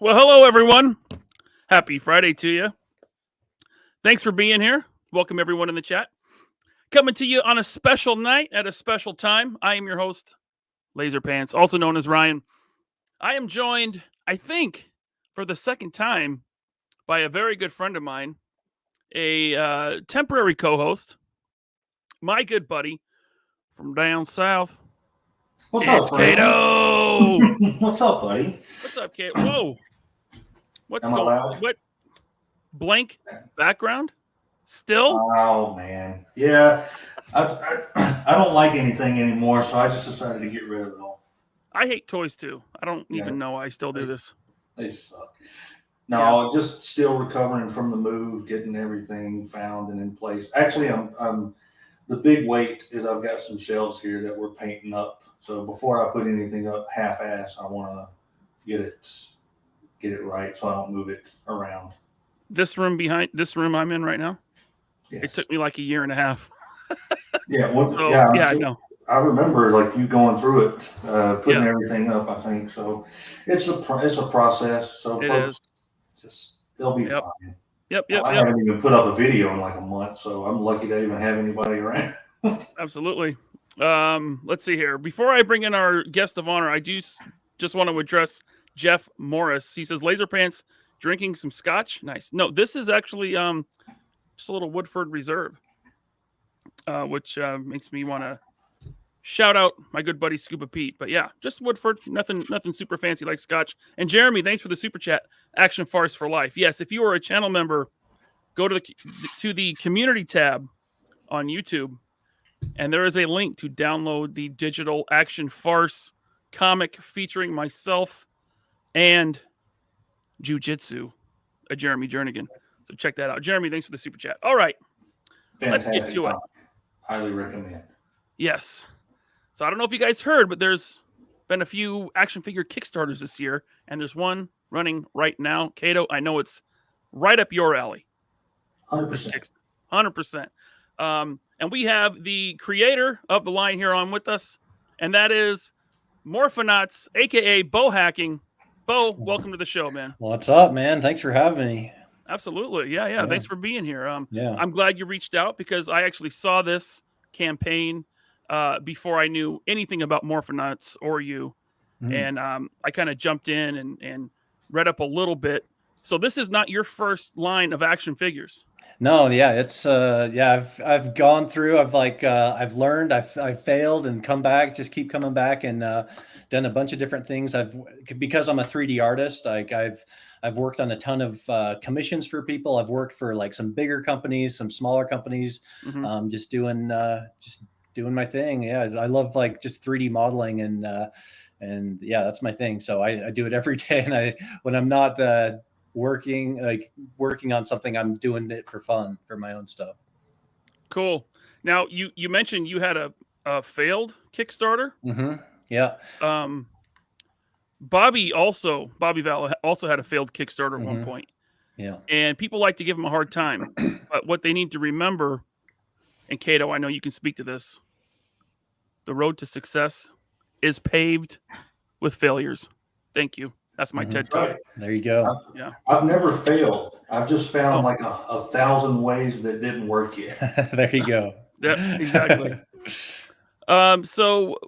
Well, hello, everyone. Happy Friday to you. Thanks for being here. Welcome, everyone in the chat. Coming to you on a special night at a special time. I am your host, LaserPants, also known as Ryan. I am joined, I think, for the second time by a very good friend of mine, a temporary co-host, my good buddy from down south. What's up, buddy? Kato. What's up, buddy? What's up, Kato? Whoa. What's Am I going loud? on? What? Blank background? Still? Oh, man. Yeah. I don't like anything anymore, so I just decided to get rid of it all. I hate toys, too. I don't even know I still do this. They suck. No, just still recovering from the move, getting everything found and in place. Actually, I'm the big weight is I've got some shelves here that we're painting up. So before I put anything up half-ass, I want to get it right so I don't move it around. This room I'm in right now, yes. It took me like a year and a half. Yeah, I know. I remember like you going through it, putting everything up. I think so. It's a process. So folks, they'll be fine. Yep. I haven't even put up a video in like a month, so I'm lucky to even have anybody around. Absolutely. Let's see here. Before I bring in our guest of honor, I do just want to address Jeff Morris. He says, LaserPants drinking some scotch. Nice. No, this is actually just a little Woodford Reserve, which makes me want to shout out my good buddy Scuba Pete. But yeah, just Woodford. Nothing super fancy like scotch. And Jeremy, thanks for the super chat. Action Farce for Life. Yes, if you are a channel member, go to the community tab on YouTube, and there is a link to download the digital Action Farce comic featuring myself and Jiu-Jitsu, Jeremy Jernigan. So check that out. Jeremy, thanks for the super chat. All right. Fantastic. Let's get to it. Highly recommend. Yes. So I don't know if you guys heard, but there's been a few action figure Kickstarters this year, and there's one running right now. Kato, I know it's right up your alley. 100%. 100%. And we have the creator of the line here on with us, and that is Morphonauts, a.k.a. Bo Hacking. Bo, welcome to the show, man. What's up, man? Thanks for having me. Absolutely. Yeah. Thanks for being here. Yeah. I'm glad you reached out because I actually saw this campaign before I knew anything about Morphonauts or you. And I kind of jumped in and read up a little bit. So this is not your first line of action figures. No, yeah, it's I've gone through, I've learned, I've failed and come back, just keep coming back, and done a bunch of different things. Because I'm a 3D artist, I've worked on a ton of commissions for people. I've worked for like some bigger companies, some smaller companies, just doing my thing. Yeah, I love like just 3D modeling and yeah, that's my thing. So I do it every day, and when I'm not working on something, I'm doing it for fun, for my own stuff. Cool. Now you mentioned you had a failed Kickstarter. Yeah. Bobby Val also had a failed Kickstarter at one point. Yeah. And people like to give him a hard time. But what they need to remember, and Kato, I know you can speak to this, the road to success is paved with failures. Thank you. That's my TED Talk. Right. There you go. I've never failed. I've just found like 1,000 ways that didn't work yet. There you go. Yeah, exactly. So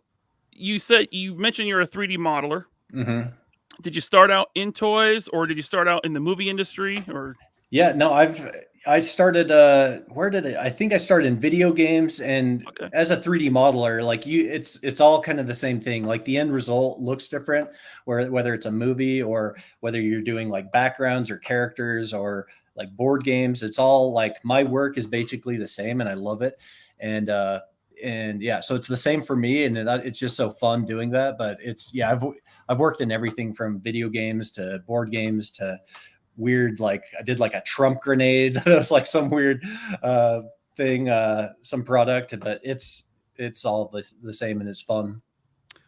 you mentioned you're a 3D modeler. Did you start out in toys, or did you start out in the movie industry, or? Yeah, no, I started I think I started in video games, and as a 3D modeler, like it's all kind of the same thing. Like the end result looks different, whether it's a movie or whether you're doing like backgrounds or characters or like board games. It's all like my work is basically the same, and I love it. And yeah, so it's the same for me, and it's just so fun doing that. But I've worked in everything from video games to board games to weird, like I did like a Trump grenade. That was like some weird thing, some product, but it's all the same, and it's fun.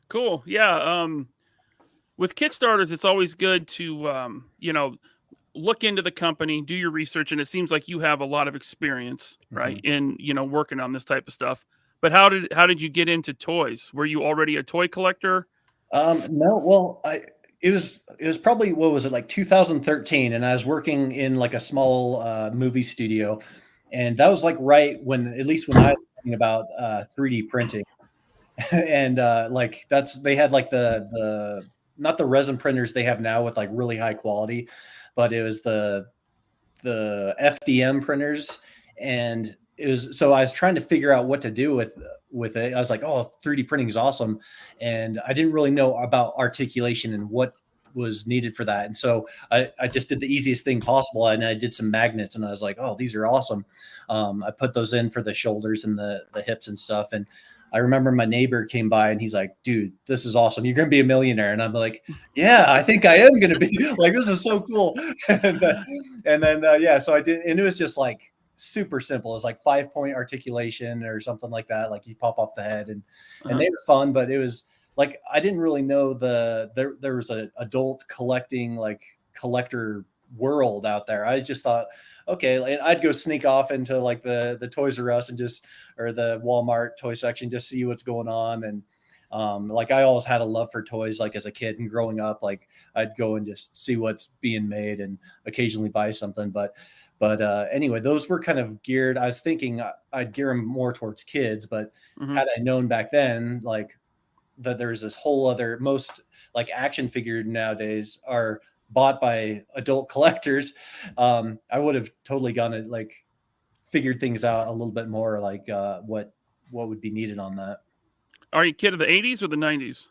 Cool. Yeah. With Kickstarters, it's always good to look into the company, do your research, and it seems like you have a lot of experience, right, in working on this type of stuff. But how did you get into toys? Were you already a toy collector? No. Well, It was probably, what was it, like 2013, and I was working in like a small movie studio, and that was like right when, at least when I was thinking about 3D printing, and like they had like the not the resin printers they have now with like really high quality, but it was the FDM printers, and it was, so I was trying to figure out what to do with it. I was like, oh, 3D printing is awesome, and I didn't really know about articulation and what was needed for that. And so I just did the easiest thing possible, and I did some magnets, and I was like, oh, these are awesome. I put those in for the shoulders and the hips and stuff. And I remember my neighbor came by and he's like, dude, this is awesome. You're going to be a millionaire. And I'm like, yeah, I think I am going to be. Like, this is so cool. And then yeah, so I did. And it was just like super simple. It was like 5-point articulation or something like that. Like you pop off the head, and they were fun, but it was like, I didn't really know there was an adult collector world out there. I just thought, okay, I'd go sneak off into like the Toys R Us or the Walmart toy section, just see what's going on. And like, I always had a love for toys, like as a kid and growing up, like I'd go and just see what's being made and occasionally buy something. But anyway, those were kind of geared. I was thinking I'd gear them more towards kids, but had I known back then, like that there's this whole other, most like action figure nowadays are bought by adult collectors, I would have totally gone to like figured things out a little bit more, like what would be needed on that. Are you a kid of the 80s or the 90s?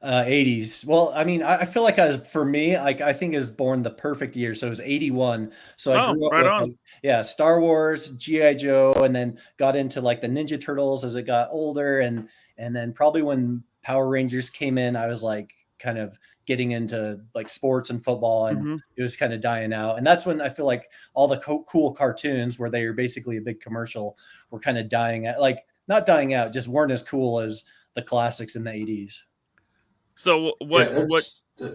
80s. Well, I mean, I feel like for me, like I think I was born the perfect year. So it was 81. So I grew up with like, yeah, Star Wars, G.I. Joe, and then got into like the Ninja Turtles as it got older. And then probably when Power Rangers came in, I was like kind of getting into like sports and football, and it was kind of dying out. And that's when I feel like all the cool cartoons where they were basically a big commercial were kind of dying out, like not dying out, just weren't as cool as the classics in the 80s. So what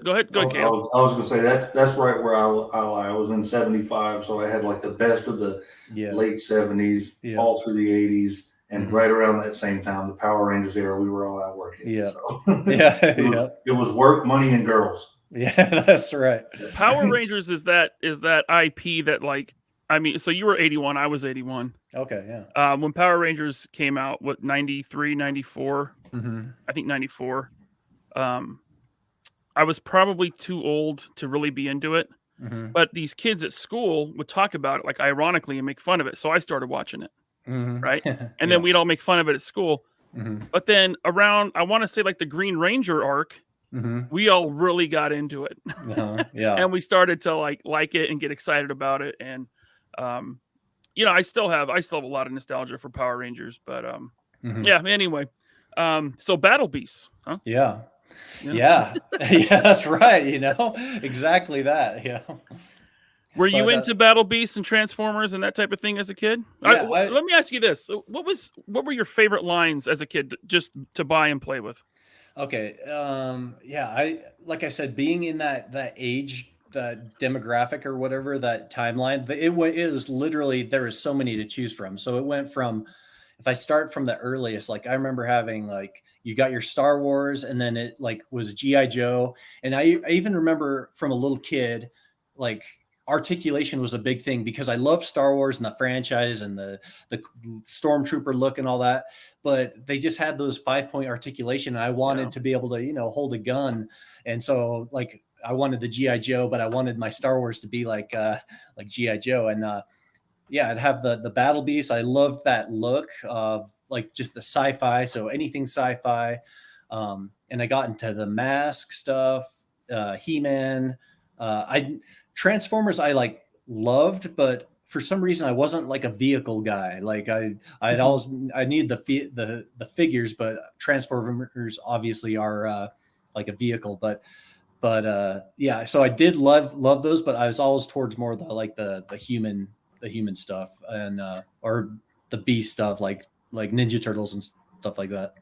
go ahead, Kato. I was gonna say that's right where I was in 75, so I had like the best of the late 70s all through the 80s. And right around that same time, the Power Rangers era, we were all out working. Yeah. So it was work, money, and girls. Yeah, that's right. Power Rangers is that IP that, like, I mean, so you were 81, I was 81. Okay, yeah. When Power Rangers came out, what, 93, 94? I think 94. I was probably too old to really be into it. But these kids at school would talk about it, like, ironically, and make fun of it. So I started watching it. Right. And then we'd all make fun of it at school. But then around, I want to say like the Green Ranger arc, we all really got into it. And we started to like it and get excited about it. And, you know, I still have a lot of nostalgia for Power Rangers, but, yeah, anyway. So Battle Beasts, huh? Yeah, that's right. You know, exactly that. Yeah. Were you into Battle Beasts and Transformers and that type of thing as a kid? Yeah, let me ask you this: what were your favorite lines as a kid, just to buy and play with? Okay, yeah, like I said, being in that age, that demographic or whatever, that timeline, it was literally, there was so many to choose from. So it went from, if I start from the earliest, like I remember having like, you got your Star Wars, and then it like was G.I. Joe, and I even remember from a little kid, like, articulation was a big thing because I love Star Wars and the franchise and the stormtrooper look and all that, but they just had those 5-point articulation, and I wanted to be able to, you know, hold a gun. And so like I wanted the G.I. Joe, but I wanted my Star Wars to be like G.I. Joe. And yeah, I'd have the Battle Beast. I loved that look of like just the sci-fi, so anything sci-fi. And I got into the Mask stuff, He-Man. Transformers I like loved, but for some reason I wasn't like a vehicle guy. Like I need the figures, but Transformers obviously are like a vehicle. But yeah, so I did love those, but I was always towards more the human stuff, and or the beast stuff, like Ninja Turtles and stuff like that.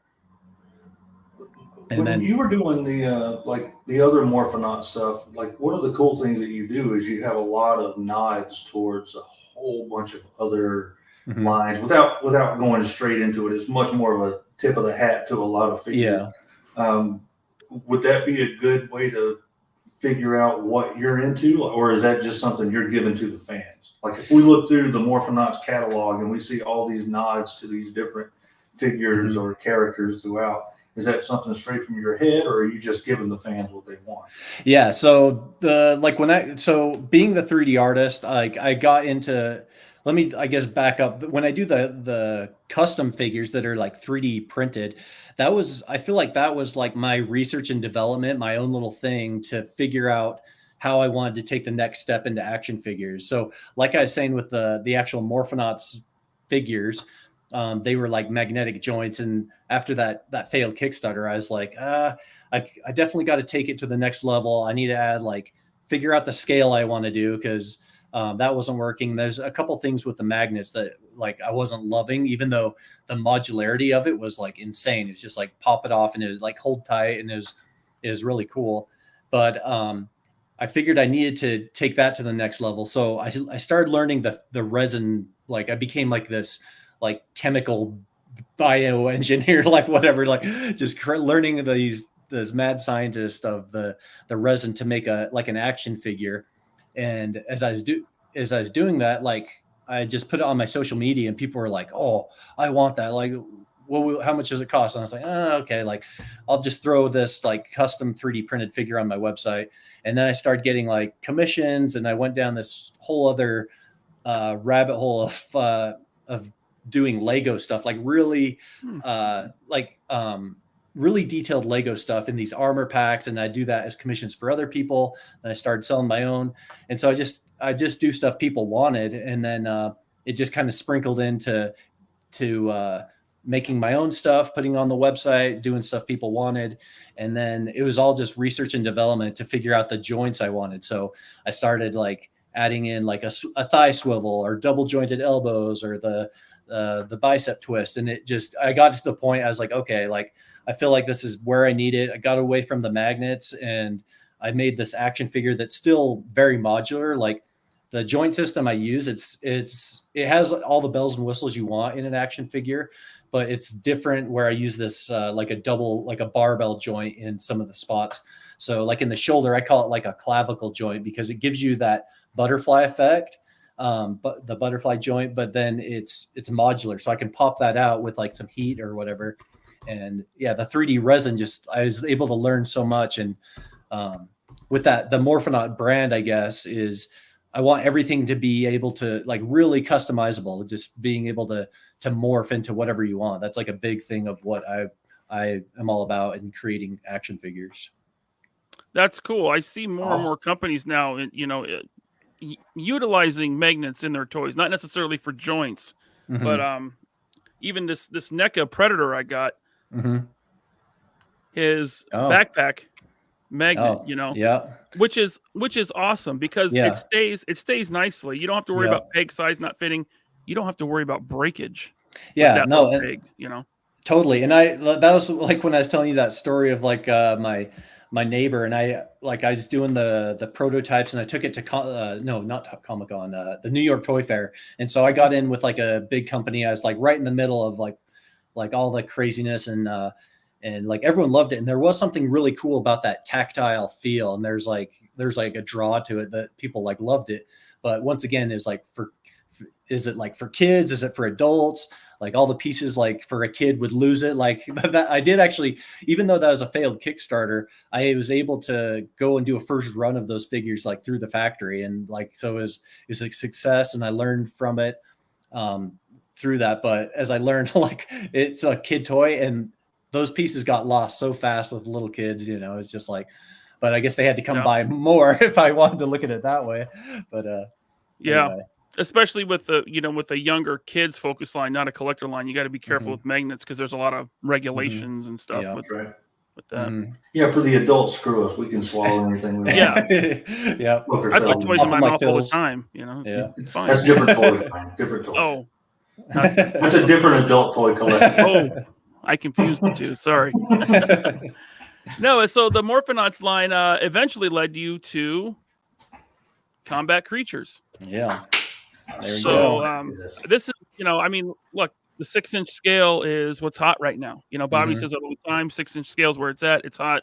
And when then you were doing the the other Morphonaut stuff, like one of the cool things that you do is you have a lot of nods towards a whole bunch of other lines without going straight into it. It's much more of a tip of the hat to a lot of figures. Yeah. Would that be a good way to figure out what you're into, or is that just something you're giving to the fans? Like if we look through the Morphonauts catalog and we see all these nods to these different figures or characters throughout, is that something straight from your head, or are you just giving the fans what they want? Yeah. So being the 3D artist, I got into, let me, I guess, back up. When I do the custom figures that are like 3D printed, I feel like that was like my research and development, my own little thing to figure out how I wanted to take the next step into action figures. So like I was saying with the actual Morphonauts figures, they were like magnetic joints. And after that failed Kickstarter, I was like, I definitely got to take it to the next level. I need to add, like, figure out the scale I want to do, because that wasn't working. There's a couple things with the magnets that like I wasn't loving, even though the modularity of it was like insane. It's just like pop it off and it was like hold tight, and it was really cool. But I figured I needed to take that to the next level. So I started learning the resin. Like I became like this like chemical bioengineer, like whatever, like just learning this mad scientist of the resin to make an action figure. And as I was doing that, like I just put it on my social media, and people were like, "Oh, I want that. Like, how much does it cost?" And I was like, "Oh, okay. Like, I'll just throw this like custom 3D printed figure on my website." And then I started getting like commissions, and I went down this whole other rabbit hole of doing Lego stuff, like really really detailed Lego stuff in these armor packs. And I do that as commissions for other people. And I started selling my own. And so I just do stuff people wanted. And then it just kind of sprinkled into making my own stuff, putting on the website, doing stuff people wanted. And then it was all just research and development to figure out the joints I wanted. So I started like adding in like a thigh swivel or double jointed elbows or the bicep twist. And I got to the point, I was like, okay, like, I feel like this is where I need it. I got away from the magnets, and I made this action figure that's still very modular. Like the joint system I use, it has all the bells and whistles you want in an action figure, but it's different where I use this like a barbell joint in some of the spots. So like in the shoulder, I call it like a clavicle joint because it gives you that butterfly effect, but the butterfly joint, but then it's modular. So I can pop that out with like some heat or whatever. And yeah, the 3D resin, I was able to learn so much. And with that, the Morphonaut brand, I guess, is I want everything to be able to like really customizable, just being able to morph into whatever you want. That's like a big thing of what I am all about in creating action figures. That's cool. I see more and more companies now, utilizing magnets in their toys, not necessarily for joints, but even this NECA Predator I got, his backpack magnet, which is awesome because it stays nicely. You don't have to worry about peg size not fitting. You don't have to worry about breakage. Peg, totally. And that was like when I was telling you that story of like my neighbor, and I was doing the prototypes, and I took it to not Comic-Con, the New York Toy Fair. And so I got in with like a big company. I was like right in the middle of like all the craziness, and like everyone loved it. And there was something really cool about that tactile feel. And there's like a draw to it that people like loved it. But once again, is it like for kids? Is it for adults? Like all the pieces, like for a kid would lose it. Like that, I did actually, even though that was a failed Kickstarter, I was able to go and do a first run of those figures like through the factory, and like so it was a success, and I learned from it through that. But as I learned, like it's a kid toy, and those pieces got lost so fast with little kids. It's just like, but I guess they had to come by more if I wanted to look at it that way. But anyway. Especially with the younger kids focus line, not a collector line, you got to be careful with magnets because there's a lot of regulations and stuff with that. Yeah, for the adults, screw us. We can swallow anything. We want. Yeah. I put toys in my mouth all the time. It's fine. That's different toys. Different toys. Oh, that's a different adult toy collection. Oh, I confused the two. Sorry. No, so the Morphonauts line eventually led you to Combat Creatures. Yeah. So this is, look, the 6-inch scale is what's hot right now. Bobby says it all the time, 6-inch scale is where it's at. It's hot.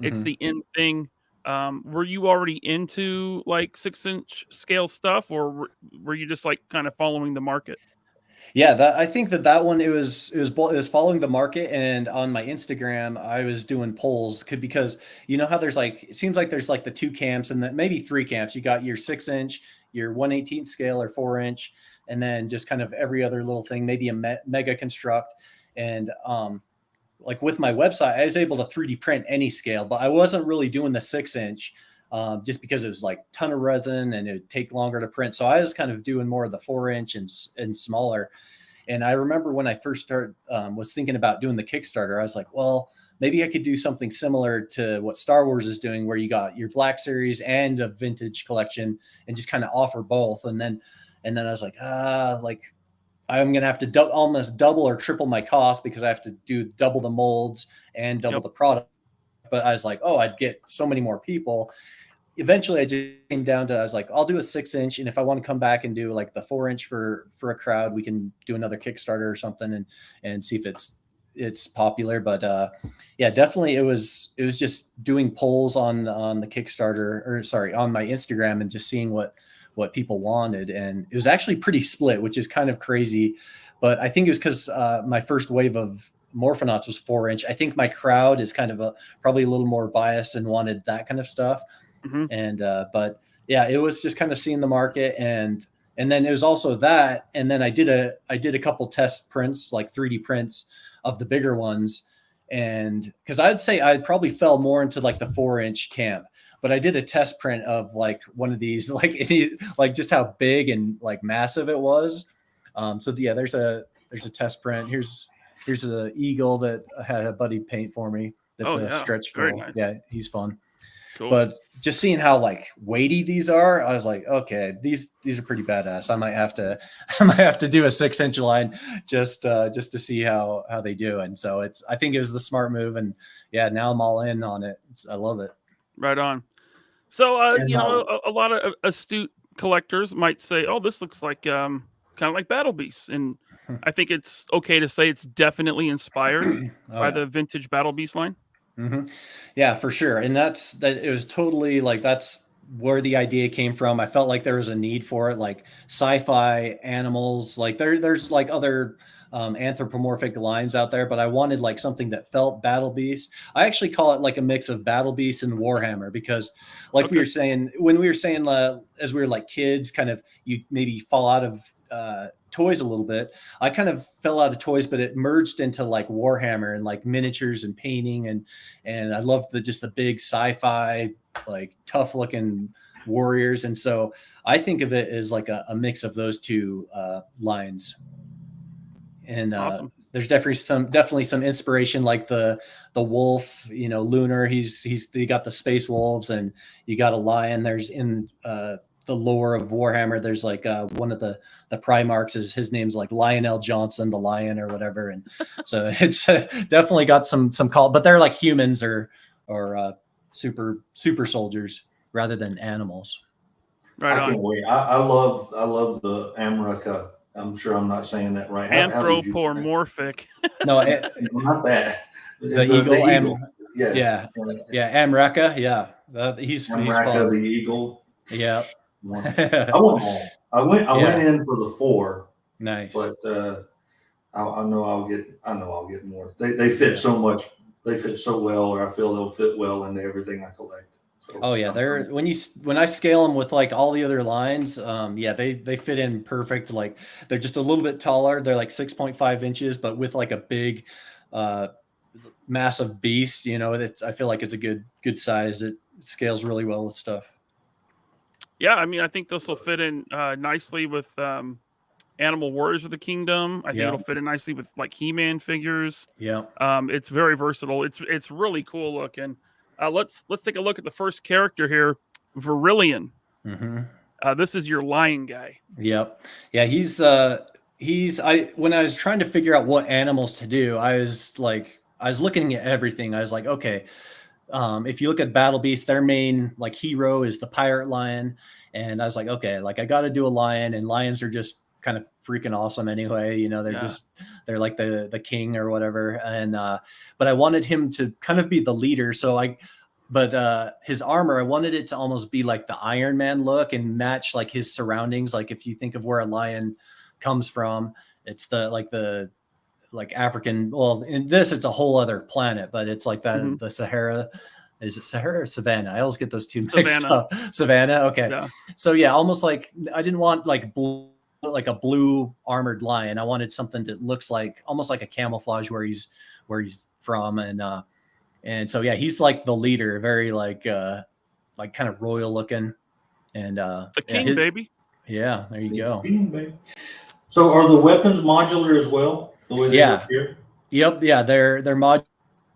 It's the in thing. Were you already into like 6-inch scale stuff, or were you just like kind of following the market? Yeah, I think that one it was following the market, and on my Instagram I was doing polls because you know how there's like it seems like there's like the two camps and then maybe three camps. You got your 6-inch, your 1/18 scale or 4-inch, and then just kind of every other little thing, maybe a mega construct. And like with my website, I was able to 3D print any scale, but I wasn't really doing the 6-inch just because it was like ton of resin and it would take longer to print. So I was kind of doing more of the 4-inch and smaller. And I remember when I first started, was thinking about doing the Kickstarter, I was like, well, maybe I could do something similar to what Star Wars is doing, where you got your Black Series and a vintage collection and just kind of offer both. And then I was like, I'm going to have to almost double or triple my cost because I have to do double the molds and double the product. But I was like, oh, I'd get so many more people. Eventually I just came down to, I was like, I'll do a 6-inch. And if I want to come back and do like the 4-inch for a crowd, we can do another Kickstarter or something and see if it's popular. But yeah, definitely it was just doing polls on the Kickstarter, or sorry, on my Instagram, and just seeing what people wanted. And it was actually pretty split, which is kind of crazy. But I think it was because my first wave of Morphonauts was 4-inch. I think my crowd is kind of probably a little more biased and wanted that kind of stuff. Mm-hmm. And but yeah, it was just kind of seeing the market, and then it was also that, and then I did a couple test prints, like 3D prints of the bigger ones, and because I'd say I probably fell more into like the 4-inch camp, but I did a test print of like one of these, like just how big and like massive it was. So yeah, there's a test print. Here's an eagle that I had a buddy paint for me. That's a stretch goal. Nice. Yeah, he's fun. Cool. But just seeing how like weighty these are, I was like, okay, these are pretty badass. I might have to do a 6-inch line just to see how they do. And so I think it was the smart move. And yeah, now I'm all in on it. I love it. Right on. So a lot of astute collectors might say, oh, this looks like kind of like Battle Beasts, and I think it's okay to say it's definitely inspired by the vintage Battle Beast line. Mm-hmm. Yeah, for sure. And it was totally like, that's where the idea came from. I felt like there was a need for it, like sci-fi animals, like there's like other anthropomorphic lines out there, but I wanted like something that felt Battle Beast. I actually call it like a mix of Battle Beast and Warhammer, because like we were saying, when we were saying as we were like kids, kind of you maybe fall out of toys a little bit. I kind of fell out of toys, but it merged into like Warhammer and like miniatures and painting, and I loved just the big sci-fi, like tough looking warriors. And so I think of it as like a mix of those two lines. And awesome. There's definitely some inspiration, like the wolf, Lunar. They got the space wolves, and you got a lion. There's in the lore of Warhammer, there's like one of the Primarchs his name's like Lionel Johnson, the lion or whatever. And so it's definitely got some call, but they're like humans or super soldiers rather than animals. Right on. I can't wait. I love the America. I'm sure I'm not saying that right. Anthropomorphic. No, not that. The eagle. Yeah. Amreka. Yeah, he's fun. The eagle. Yeah. I want all. I went in for the 4. Nice. But I know I'll get more. They fit so much. They fit so well, or I feel they'll fit well into everything I collect. So, they're when I scale them with like all the other lines, they fit in perfect. Like they're just a little bit taller. They're like 6.5 inches, but with like a big, massive beast. I feel like it's a good size. It scales really well with stuff. Yeah, I mean, I think this will fit in nicely with Animal Warriors of the Kingdom. I think it'll fit in nicely with like He-Man figures. Yeah, it's very versatile. It's really cool looking. Let's take a look at the first character here, Virillion. Mm-hmm. This is your lion guy. Yep. Yeah, when I was trying to figure out what animals to do, I was looking at everything. I was like, okay, if you look at Battle Beast, their main like hero is the pirate lion. And I was like, okay, like I got to do a lion, and lions are just kind of freaking awesome anyway. They're like the king or whatever. And, but I wanted him to kind of be the leader. So but his armor, I wanted it to almost be like the Iron Man look and match like his surroundings. Like if you think of where a lion comes from, it's the African. Well, in this, it's a whole other planet, but it's like that the Sahara. Is it Sahara or Savannah? I always get those two mixed up. Savannah. Okay. Yeah. So yeah, almost like I didn't want like a blue armored lion. I wanted something that looks like almost like a camouflage where he's from, and so yeah, he's like the leader, very like kind of royal looking, and the king, baby. Yeah, there you go. King, so are the weapons modular as well? The way they look here? Yep. Yeah, they're modular.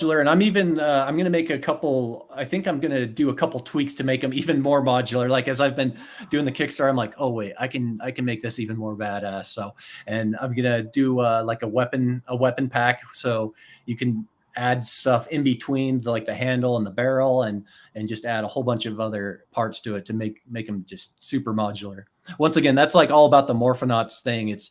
And I'm even I'm going to make a couple. I think I'm going to do a couple tweaks to make them even more modular. Like as I've been doing the Kickstarter, I'm like, oh wait, I can make this even more badass. So, and I'm going to do like a weapon pack, so you can add stuff in between the handle and the barrel, and just add a whole bunch of other parts to it to make them just super modular. Once again, that's like all about the Morphonauts thing. It's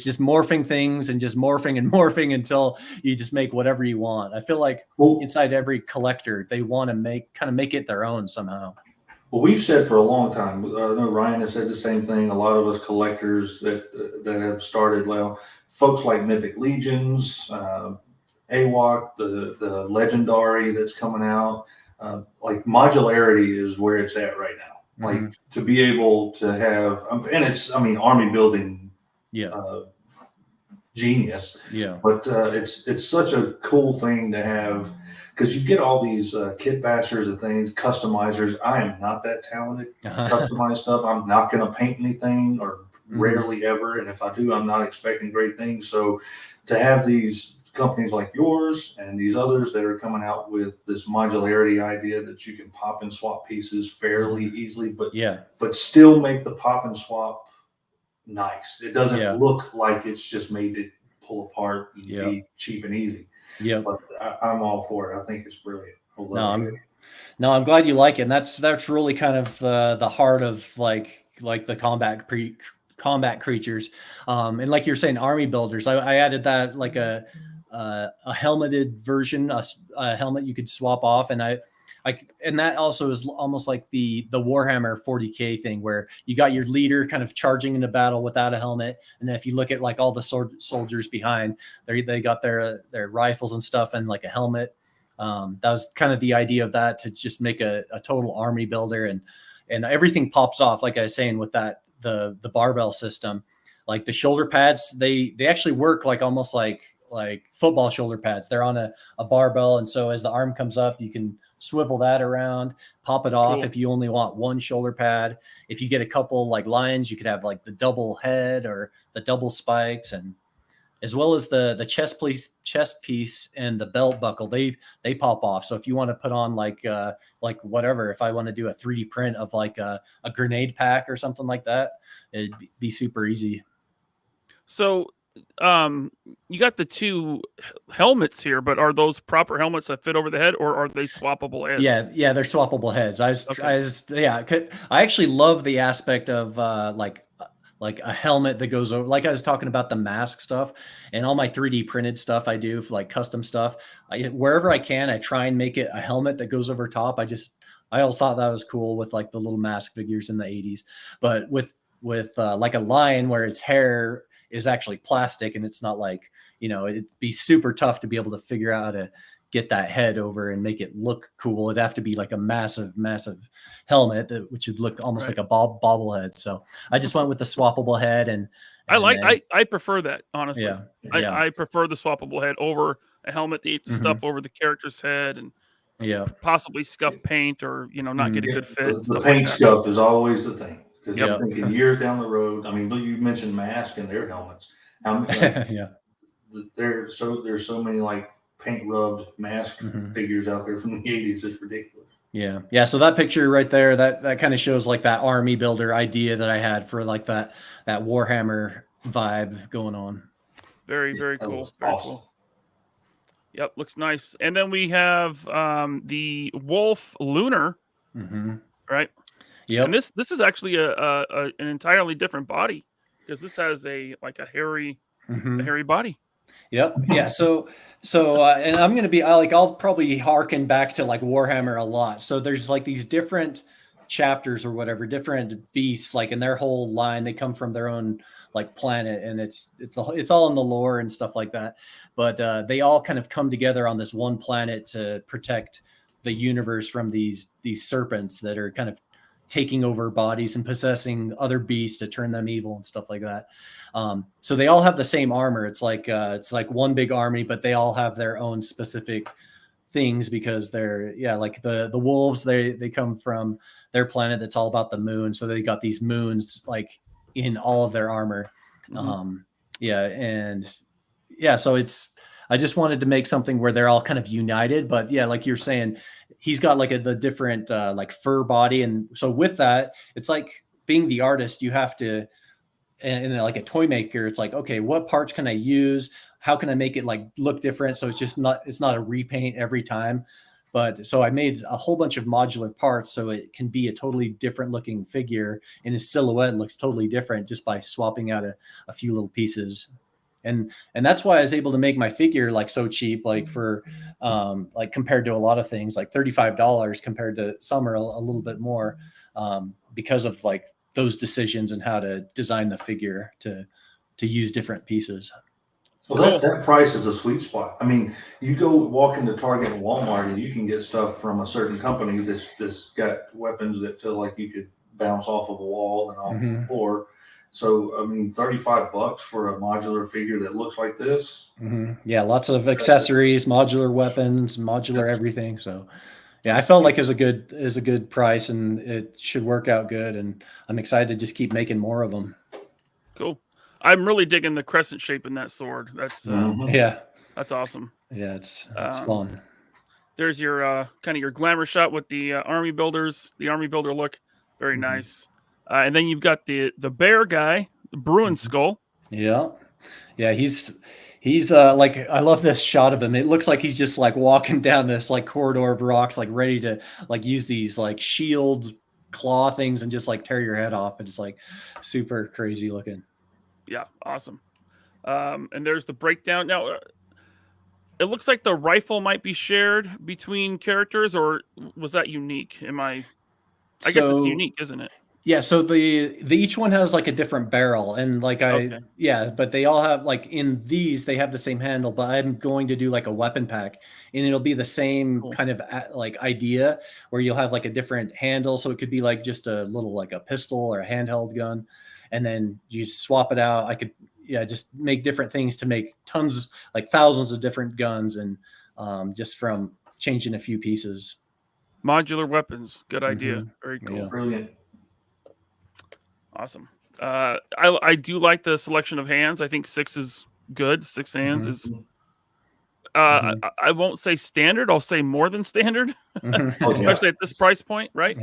just morphing things and just morphing and morphing until you just make whatever you want. I feel like inside every collector, they want to make it their own somehow. Well, we've said for a long time, I know Ryan has said the same thing. A lot of us collectors that have started, folks like Mythic Legions, AWOC, the Legendary that's coming out, like modularity is where it's at right now. Like to be able to have, and it's, army building, genius. Yeah. But it's such a cool thing to have, because you get all these kit bashers and things, customizers. I am not that talented. Customize stuff. I'm not going to paint anything, or rarely ever. And if I do, I'm not expecting great things. So to have these companies like yours and these others that are coming out with this modularity idea that you can pop and swap pieces fairly easily, but still make the pop and swap nice. It doesn't look like it's just made to pull apart and be cheap and easy. Yeah, but I'm all for it. I think it's brilliant. No, I'm glad you like it. And that's really kind of the heart of like the combat creatures, and like you're saying, army builders. I added that like a helmeted version, a helmet you could swap off, and and that also is almost like the Warhammer 40K thing, where you got your leader kind of charging into battle without a helmet, and then if you look at like all the soldiers behind, they got their rifles and stuff and like a helmet. That was kind of the idea of that, to just make a total army builder, and everything pops off, like I was saying, with that the barbell system. Like the shoulder pads, they actually work like almost like football shoulder pads. They're on a barbell, and so as the arm comes up, you can swivel that around, pop it off if you only want one shoulder pad. If you get a couple like lions, you could have like the double head or the double spikes, and as well as the chest piece and the belt buckle, they pop off. So if you want to put on like whatever, if I want to do a 3D print of like a grenade pack or something like that, it'd be super easy. So you got the two helmets here, but are those proper helmets that fit over the head, or are they swappable heads? Yeah, they're swappable heads. I actually love the aspect of like a helmet that goes over, like I was talking about the mask stuff and all my 3D printed stuff I do for like custom stuff. Wherever I can, I try and make it a helmet that goes over top. I always thought that was cool with like the little mask figures in the 80s, but with like a lion where its hair is actually plastic, and it's not like, it'd be super tough to be able to figure out how to get that head over and make it look cool. It'd have to be like a massive helmet which would look almost like a bobblehead. So I just went with the swappable head, and I prefer that, honestly. Yeah. I prefer the swappable head over a helmet to eat the stuff over the character's head, and possibly scuff paint, or not get a good fit. The paint scuff is always the thing. Because I'm thinking years down the road. I mean, you mentioned mask and their helmets. There's so many like paint rubbed mask figures out there from the 80s. It's ridiculous. Yeah. So that picture right there, that kind of shows like that army builder idea that I had for like that Warhammer vibe going on. Very, very cool. Very awesome. Cool. Yep, looks nice. And then we have the Wolf Lunar, right? Yep. And this is actually an entirely different body, because this has a hairy body. Yep. Yeah. And I'm going to be I'll probably harken back to like Warhammer a lot. So there's like these different chapters or whatever, different beasts, like in their whole line, they come from their own like planet, and it's all in the lore and stuff like that. But they all kind of come together on this one planet to protect the universe from these serpents that are kind of taking over bodies and possessing other beasts to turn them evil and stuff like that. So they all have the same armor. It's like one big army, but they all have their own specific things because they're like the wolves, they come from their planet that's all about the moon. So they got these moons like in all of their armor. Mm-hmm. So I just wanted to make something where they're all kind of united, but yeah, like you're saying, he's got like the different like fur body. And so with that, it's like being the artist, you have to, and like a toy maker, it's like, okay, what parts can I use? How can I make it like look different? So it's not a repaint every time. But so I made a whole bunch of modular parts so it can be a totally different looking figure, and his silhouette looks totally different just by swapping out a few little pieces. And that's why I was able to make my figure like so cheap, like for like compared to a lot of things, like $35 compared to some are a little bit more because of like those decisions and how to design the figure to use different pieces. Well, that price is a sweet spot. I mean, you go walk into Target and Walmart and you can get stuff from a certain company that's got weapons that feel like you could bounce off of a wall and off the floor. So, I mean, $35 for a modular figure that looks like this. Mm-hmm. Yeah, lots of accessories, modular weapons, modular everything. So, yeah, I felt like it was a good price, and it should work out good. And I'm excited to just keep making more of them. Cool. I'm really digging the crescent shape in that sword. That's that's awesome. Yeah, it's fun. There's your kind of your glamour shot with the army builders, the army builder look, very nice. And then you've got the bear guy, the Bruin skull. Yeah, he's like, I love this shot of him. It looks like he's just like walking down this like corridor of rocks, like ready to like use these like shield claw things and just like tear your head off. And it's like super crazy looking. Yeah, awesome. And there's the breakdown. Now, it looks like the rifle might be shared between characters, or was that unique? I guess it's unique, isn't it? Yeah, so the each one has like a different barrel, and like but they all have like in these they have the same handle, but I'm going to do like a weapon pack, and it'll be the same kind of like idea where you'll have like a different handle, so it could be like just a little like a pistol or a handheld gun, and then you swap it out. I could just make different things to make tons, like thousands of different guns, and just from changing a few pieces. Modular weapons, good idea. Very cool. Yeah. Brilliant. Awesome. I do like the selection of hands. I think 6 is good. 6 hands is. I won't say standard. I'll say more than standard, especially at this price point, right?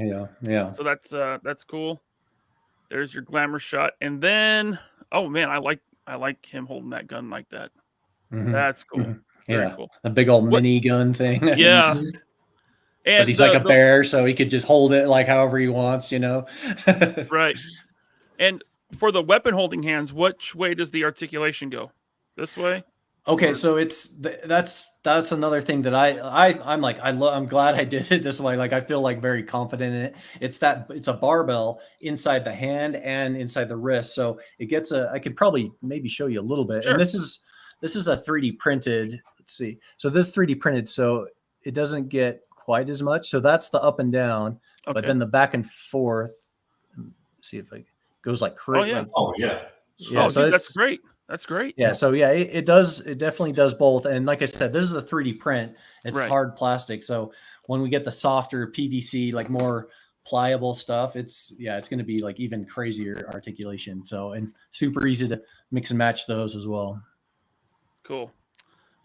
Yeah. So that's cool. There's your glamour shot, and then oh man, I like him holding that gun like that. That's cool. Very cool. A big old mini gun thing. Yeah. And but he's like a bear, so he could just hold it like however he wants, Right. And for the weapon holding hands, which way does the articulation go? This way? Okay, so that's another thing that I'm glad I did it this way. Like I feel like very confident in it. It's a barbell inside the hand and inside the wrist, so it gets I could probably maybe show you a little bit. Sure. And this is a 3D printed. Let's see. So this 3D printed, so it doesn't get quite as much. So that's the up and down, but then the back and forth. See if it goes like crazy. So that's great. That's great. Yeah. So it does. It definitely does both. And like I said, this is a 3D print. It's hard plastic. So when we get the softer PVC, like more pliable stuff, it's going to be like even crazier articulation. So, and super easy to mix and match those as well. Cool.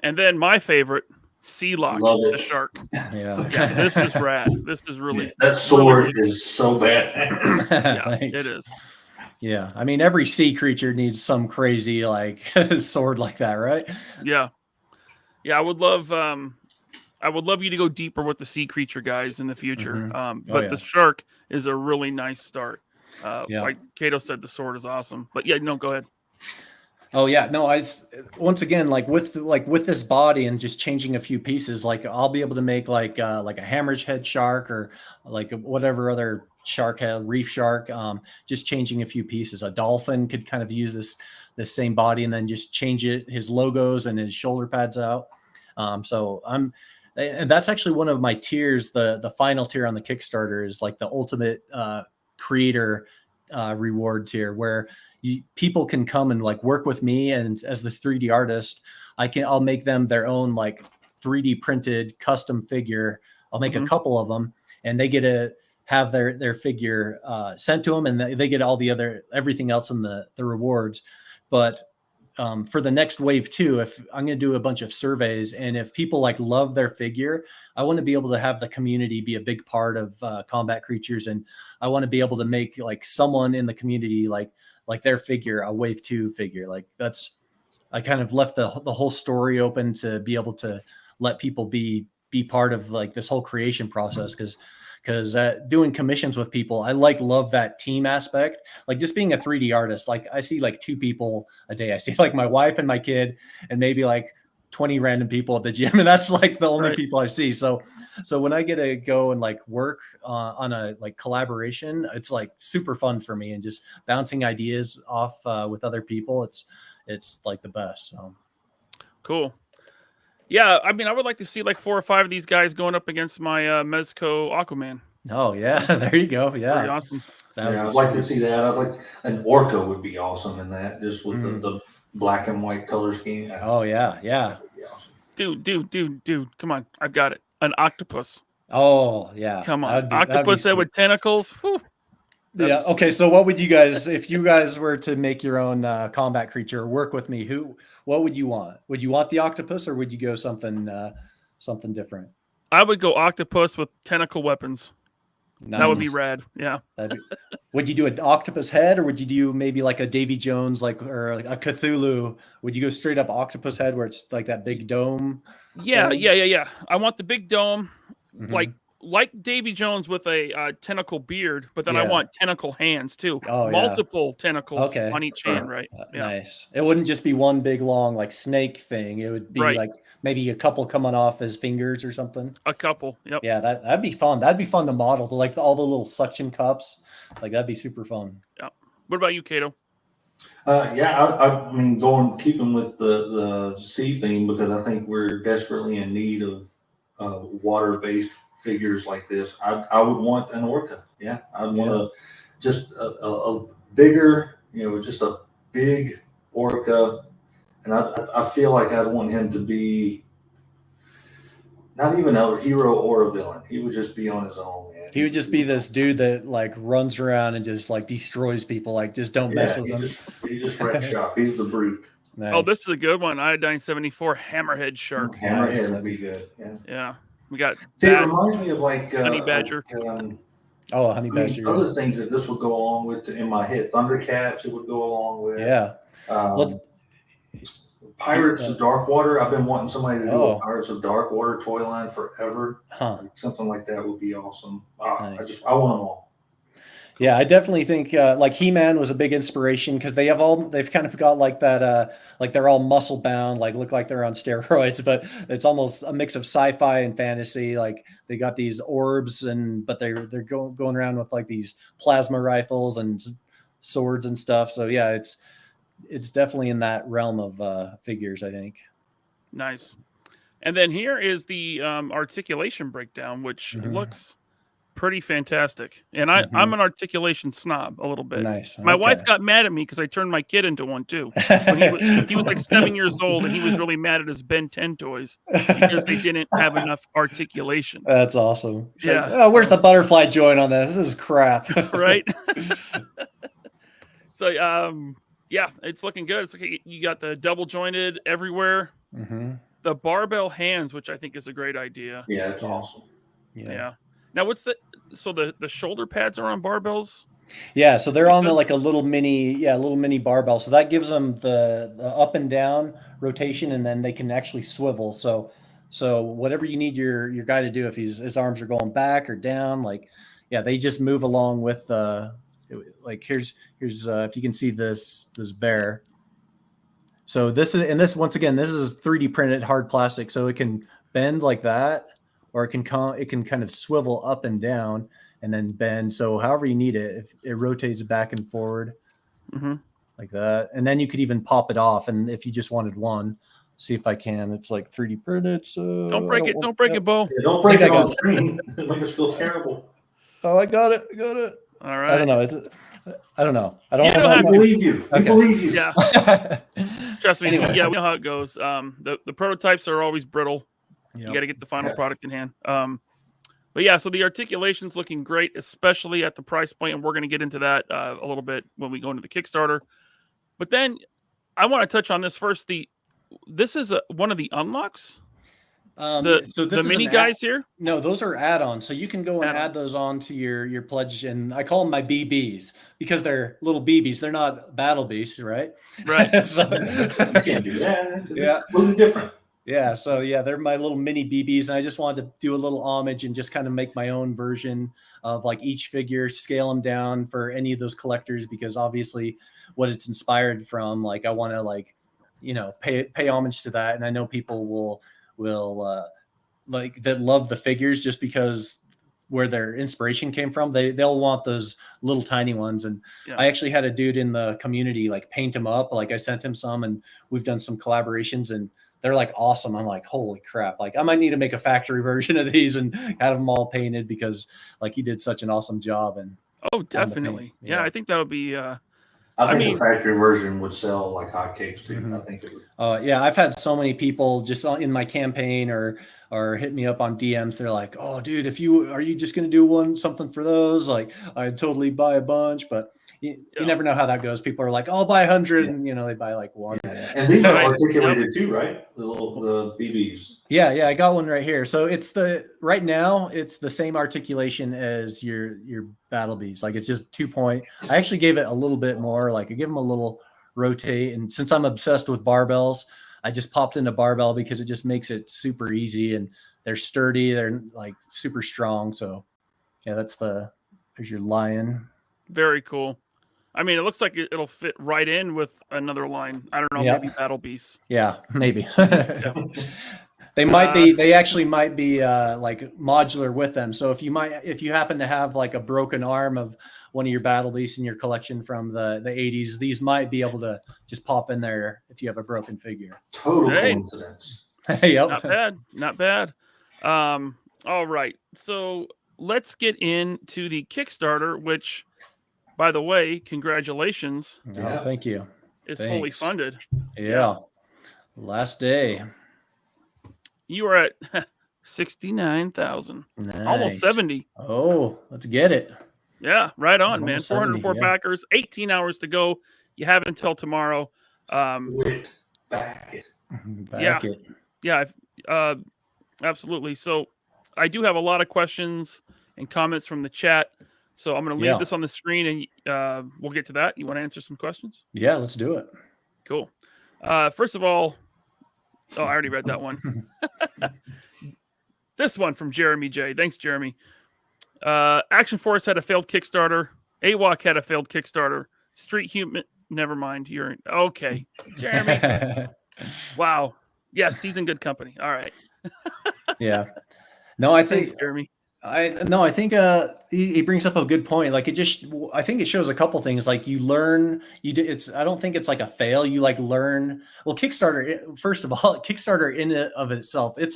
And then my favorite, Sealock, the shark. Yeah. This is rad. This is really that sword is so bad. It is. Yeah, I mean every sea creature needs some crazy like sword like that, right? Yeah. I would love you to go deeper with the sea creature guys in the future. But the shark is a really nice start. Like Kato said, the sword is awesome. But go ahead. Oh yeah, no, once again, like with this body and just changing a few pieces, like I'll be able to make like a hammer's head shark or like whatever other shark head, reef shark, just changing a few pieces. A dolphin could kind of use this same body and then just change his logos and his shoulder pads out. And that's actually one of my tiers. The final tier on the Kickstarter is like the ultimate creator reward tier, where people can come and like work with me, and as the 3D artist, I'll make them their own like 3D printed custom figure. I'll make a couple of them, and they get to have their figure sent to them, and they get everything else in the rewards. But for the next wave too, if I'm going to do a bunch of surveys, and if people like love their figure, I want to be able to have the community be a big part of Combat Creatures, and I want to be able to make like someone in the community like their figure a wave 2 figure. Like I kind of left the whole story open to be able to let people be part of like this whole creation process, because doing commissions with people, I love that team aspect. Like just being a 3D artist, like I see like 2 people a day. I see like my wife and my kid and maybe like 20 random people at the gym, and that's like the only people I see. So when I get to go and like work on a like collaboration, it's like super fun for me, and just bouncing ideas off with other people. It's like the best. So cool. Yeah, I mean, I would like to see like 4 or 5 of these guys going up against my Mezco Aquaman. Oh yeah, there you go. Yeah, pretty awesome. I'd like to see that. I'd like an orca would be awesome in that, just with the black and white color scheme. Oh yeah. Awesome. Dude, come on, I've got it. An octopus. Oh yeah, come on, octopus that with tentacles. Whew. Yeah. Okay. So what would you guys, if you guys were to make your own combat creature, work with me, what would you want? Would you want the octopus, or would you go something different? I would go octopus with tentacle weapons. Nice. That would be rad. Yeah. Would you do an octopus head, or would you do maybe like a Davy Jones, or like a Cthulhu? Would you go straight up octopus head where it's like that big dome? Yeah. I want the big dome, like Davy Jones with a tentacle beard, but then I want tentacle hands too. Multiple tentacles on each hand, right? Nice. It wouldn't just be one big long like snake thing. It would be like maybe a couple coming off as fingers or something. A couple, yep. Yeah, that'd be fun. That'd be fun to model, to like all the little suction cups. Like that'd be super fun. Yeah. What about you, Kato? I mean, keeping with the sea theme, because I think we're desperately in need of water-based figures like this. I would want an orca. Yeah, I'd want just a bigger, just a big orca, and I feel like I'd want him to be not even a hero or a villain. He would just be on his own, man. He would just be this dude that like runs around and just like destroys people. Like just don't mess with him. He just wrecks shop. He's the brute. Nice. Oh, this is a good one. Iodine 74 hammerhead shark. Hammerhead would be good. Yeah. We got. It reminds me of like honey badger. Honey badger. Other things that this would go along with in my head. Thundercats, it would go along with. Yeah. Pirates of Darkwater. I've been wanting somebody to do a Pirates of Darkwater toy line forever. Something like that would be awesome. Nice. I want them all. Yeah, I definitely think like He-Man was a big inspiration, because they've kind of got like that like they're all muscle bound, like look like they're on steroids, but it's almost a mix of sci-fi and fantasy. Like they got these orbs, but they're going around with like these plasma rifles and swords and stuff. So yeah, it's definitely in that realm of figures, I think. Nice. And then here is the articulation breakdown, which looks pretty fantastic. And I'm an articulation snob a little bit. Nice. My wife got mad at me because I turned my kid into one too. He was like 7 years old, and he was really mad at his Ben 10 toys because they didn't have enough articulation. That's awesome. Like, where's the butterfly joint on this? This is crap. Right? So it's looking good. It's like you got the double jointed everywhere. The barbell hands, which I think is a great idea. Yeah, it's awesome. Yeah. Now, the shoulder pads are on barbells? Yeah, so they're on like a little mini barbell. So that gives them the up and down rotation, and then they can actually swivel. So whatever you need your guy to do, if his arms are going back or down, they just move along with like here's if you can see this bear. So this is, and this, once again, this is 3D printed hard plastic, so it can bend like that, or it can kind of swivel up and down and then bend. So however you need it, if it rotates back and forward like that. And then you could even pop it off. And if you just wanted one, see if I can, it's like 3D printed. So don't break it. Don't break it, Bo. Yeah, don't break it on the screen. It makes us feel terrible. Oh, I got it. All right. I don't know. I don't know. I don't know. I believe you. I believe you. Yeah. Trust me. Anyway. Yeah, we know how it goes. The prototypes are always brittle. Yep. You got to get the final product in hand. But yeah, so the articulation's looking great, especially at the price point, and we're going to get into that a little bit when we go into the Kickstarter. But then I want to touch on this first. This is one of the unlocks. So the mini guys here? No, those are add-ons. So you can go and add those on to your pledge, and I call them my BBs because they're little BBs. They're not battle beasts, right? Right. So you can't do that. Yeah, it's completely different. Yeah, so yeah, they're my little mini BBs, and I just wanted to do a little homage and just kind of make my own version of like each figure, scale them down for any of those collectors, because obviously what it's inspired from, like I want to like, you know, pay homage to that, and I know people will like that love the figures just because where their inspiration came from. They'll want those little tiny ones. And I actually had a dude in the community like paint them up. Like I sent him some, and we've done some collaborations, and they're like awesome. I'm like, holy crap. Like I might need to make a factory version of these and have them all painted, because like he did such an awesome job. And oh, definitely. Yeah, I think that would be I think the factory version would sell like hotcakes too. I think it would. Yeah, I've had so many people just in my campaign or hit me up on DMs. They're like, "Oh, dude, are you just going to do something for those? Like, I'd totally buy a bunch." But you never know how that goes. People are like, "I'll buy 100," and they buy like one. Yeah. And these are articulated too, right? The BBs. Yeah, I got one right here. So right now it's the same articulation as your battle bees. Like it's just 2-point. I actually gave it a little bit more. Like I give them a little rotate, and since I'm obsessed with barbells, I just popped in a barbell because it just makes it super easy, and they're sturdy. They're like super strong. So yeah, there's your lion. Very cool. I mean, it looks like it'll fit right in with another line. I don't know, maybe Battle Beasts. Yeah, maybe. They might be. They actually might be like modular with them. So if you happen to have like a broken arm of one of your Battle Beasts in your collection from the 80s, these might be able to just pop in there if you have a broken figure. Total coincidence. Yep. Not bad. All right. So let's get into the Kickstarter, which, by the way, congratulations. Oh, thank you. It's fully funded. Yeah. Last day. You are at 69,000. Nice. Almost 70. Oh, let's get it. Yeah, right on, man. 404 backers, 18 hours to go. You have until tomorrow. Back it. Yeah, absolutely. So I do have a lot of questions and comments from the chat. So I'm going to leave this on the screen, and we'll get to that. You want to answer some questions? Yeah, let's do it. Cool. First of all, I already read that one. This one from Jeremy J. Thanks, Jeremy. Action Force had a failed Kickstarter. AWOC had a failed Kickstarter. Street Human. Never mind. You're okay, Jeremy. Wow. Yes, he's in good company. All right. Yeah. No, I think Thanks, Jeremy. I think he brings up a good point. Like I think it shows a couple things. Like you learn, I don't think it's like a fail. You like learn. Well, Kickstarter, first of all, Kickstarter in and of itself, it's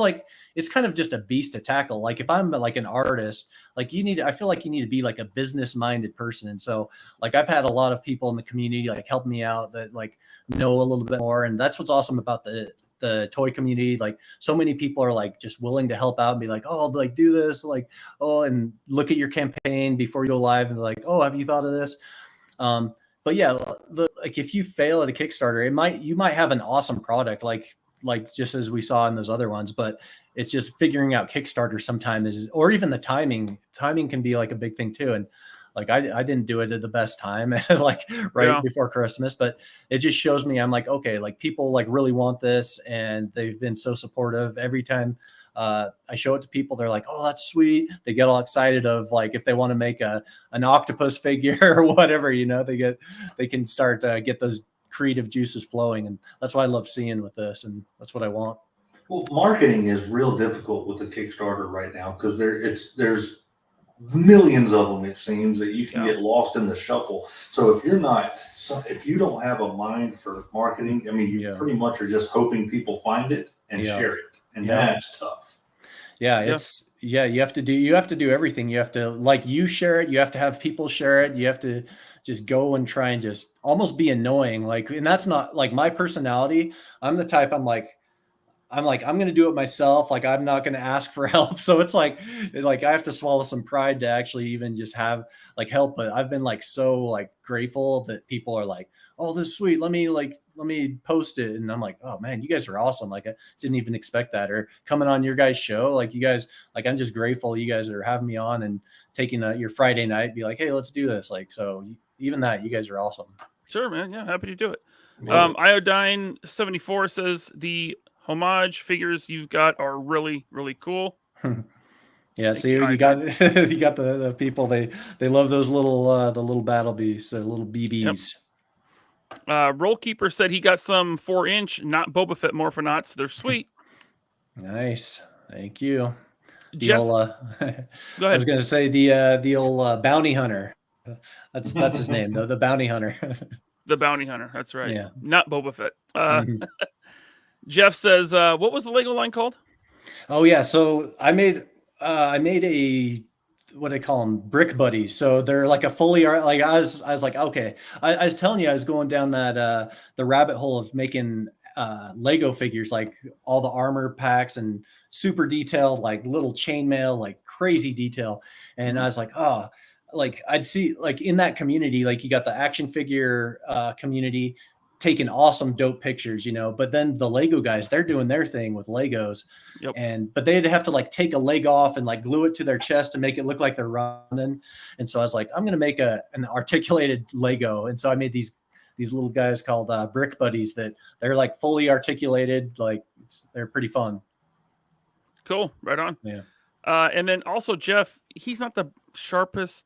kind of just a beast to tackle. Like if I'm like an artist, like I feel like you need to be like a business minded person. And so like I've had a lot of people in the community like help me out that like know a little bit more. And that's what's awesome about the toy community. Like so many people are like just willing to help out and be like, oh, like do this, like, oh, and look at your campaign before you go live, and they're like, oh, have you thought of this? But yeah, like if you fail at a Kickstarter, you might have an awesome product, like just as we saw in those other ones, but it's just figuring out Kickstarter sometimes or even the timing can be like a big thing too. And like I didn't do it at the best time, like before Christmas, but it just shows me I'm like, okay, like people like really want this, and they've been so supportive. Every time I show it to people, they're like, oh, that's sweet. They get all excited of like if they want to make an octopus figure or whatever, they can start get those creative juices flowing, and that's what I love seeing with this, and that's what I want. Well, marketing is real difficult with the Kickstarter right now because there's millions of them. It seems that you can get lost in the shuffle. So if you don't have a mind for marketing, I mean, you pretty much are just hoping people find it and share it, and that's tough. Yeah, you have to do everything. You have to, like, you share it, you have to have people share it, you have to just go and try and just almost be annoying. Like, and that's not like my personality. I'm the type, I'm like, I'm going to do it myself. Like, I'm not going to ask for help. So it's like I have to swallow some pride to actually even just have like help. But I've been like, so like grateful that people are like, oh, this is sweet. Let me post it. And I'm like, oh man, you guys are awesome. Like, I didn't even expect that. Or coming on your guys' show. Like, you guys, like, I'm just grateful you guys are having me on and taking your Friday night, be like, hey, let's do this. Like, so even that, you guys are awesome. Sure, man. Yeah. Happy to do it. Iodine 74 says the homage figures you've got are really, really cool. Yeah, see, you got the people, they love those little the little battle beasts, little BBs. Yep. Rollkeeper said he got some 4-inch, not Boba Fett Morphonauts. They're sweet. Nice, thank you. Jeff, go ahead. I was going to say the old bounty hunter. That's his name, though. The bounty hunter. The bounty hunter. That's right. Yeah, not Boba Fett. Jeff says, "What was the Lego line called?" Oh yeah, so I made a, what do they call them, brick buddies. So they're like a fully art. Like I was like, okay, I was telling you, I was going down that the rabbit hole of making Lego figures, like all the armor packs and super detailed, like little chainmail, like crazy detail. And I was like, oh, like I'd see like in that community, like you got the action figure community taking awesome dope pictures, but then the Lego guys, they're doing their thing with Legos. But they'd have to like take a leg off and like glue it to their chest to make it look like they're running. And so I was like, I'm going to make an articulated Lego. And so I made these little guys called brick buddies that they're like fully articulated. Like they're pretty fun. Cool. Right on. Yeah. And then also Jeff, he's not the sharpest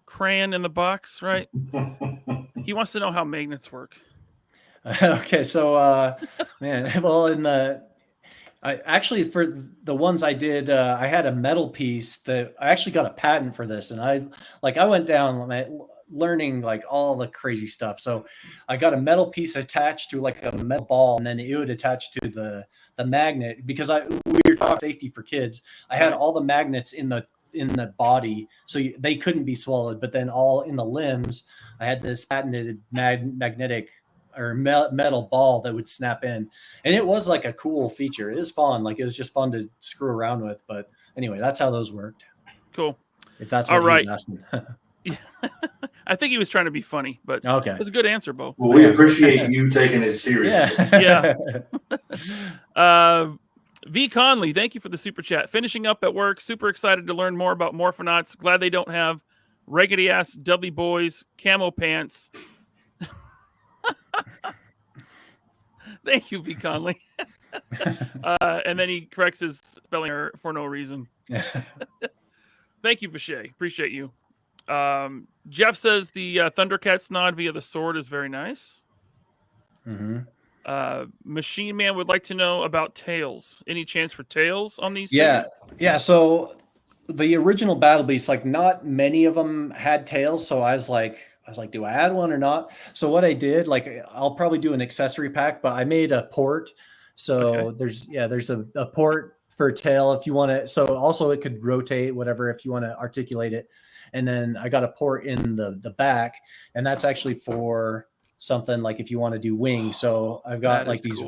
crayon in the box, right? He wants to know how magnets work. Okay, so man, well, I actually, for the ones I did, I had a metal piece that I actually got a patent for this, and I went down learning like all the crazy stuff. So I got a metal piece attached to like a metal ball, and then it would attach to the magnet, because we were talking safety for kids. I had all the magnets in the body, so they couldn't be swallowed, but then all in the limbs, I had this patented magnetic or metal ball that would snap in, and it was like a cool feature. It was fun. Like, it was just fun to screw around with. But anyway, that's how those worked. Cool. If that's what he was asking. Yeah. I think he was trying to be funny, but okay, it was a good answer, Bo. Well, we appreciate you taking it seriously. Yeah. V Conley, thank you for the super chat. Finishing up at work, super excited to learn more about Morphonauts. Glad they don't have raggedy ass Dudley boys, camo pants. Thank you, V Conley. And then he corrects his spelling error for no reason. Thank you, Vishay. Appreciate you. Jeff says the Thundercats nod via the sword is very nice. Machine Man would like to know about tails. Any chance for tails on these? Yeah. So the original Battle Beasts, like not many of them had tails. So I was like, do I add one or not? So what I did, like, I'll probably do an accessory pack, but I made a port. So there's a port for a tail if you want to. So also it could rotate, whatever, if you want to articulate it. And then I got a port in the back, and that's actually for something like if you want to do wings. So I've got like these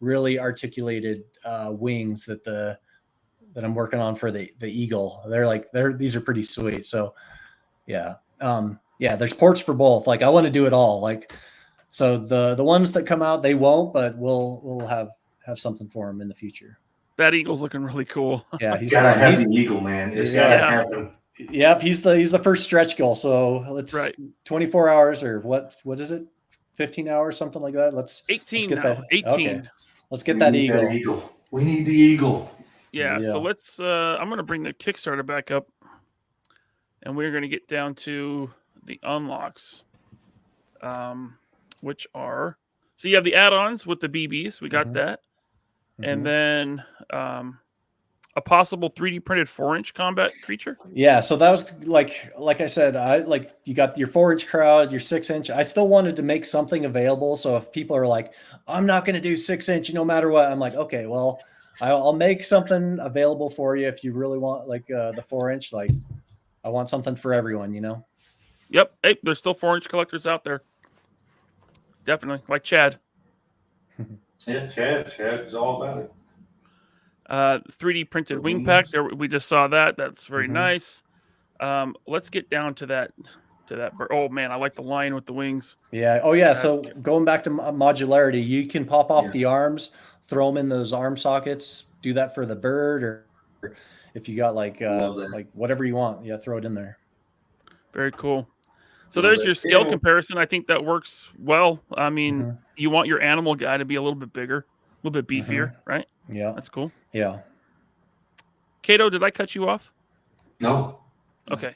really articulated wings that I'm working on for the eagle. These are pretty sweet. So yeah. There's ports for both. Like, I want to do it all. Like, so the ones that come out, they won't, but we'll have something for them in the future. That eagle's looking really cool. Yeah, he's gotta have the eagle, man. It's gotta happen. Yep, he's the first stretch goal. So let's 24 hours or what is it? 15 hours, something like that. Let's 18 get now. that. 18. Okay. Let's get that eagle. We need the eagle. Yeah. So let's. I'm gonna bring the Kickstarter back up, and we're gonna get down to the unlocks, which are So you have the add-ons with the BBs. We got that. And Mhm. then a possible 3D printed 4-inch combat creature. Yeah, so that was like I said, you got your 4-inch crowd, your 6-inch. I still wanted to make something available. So if people are like, I'm not going to do 6-inch no matter what, I'm like, okay, well, I'll make something available for you if you really want like the 4-inch. Like, I want something for everyone, you know. Yep. Hey, there's still 4-inch collectors out there. Definitely, like Chad. Yeah, Chad is all about it. 3D printed wing pack. There, we just saw that. That's very nice. Let's get down to that bird. Oh man, I like the lion with the wings. Yeah. Oh yeah. So going back to modularity, you can pop off the arms, throw them in those arm sockets. Do that for the bird, or if you got like whatever you want, yeah, throw it in there. Very cool. So there's your scale comparison. I think that works well. I mean, you want your animal guy to be a little bit bigger, a little bit beefier, right? Yeah. That's cool. Yeah. Kato, did I cut you off? No. Okay.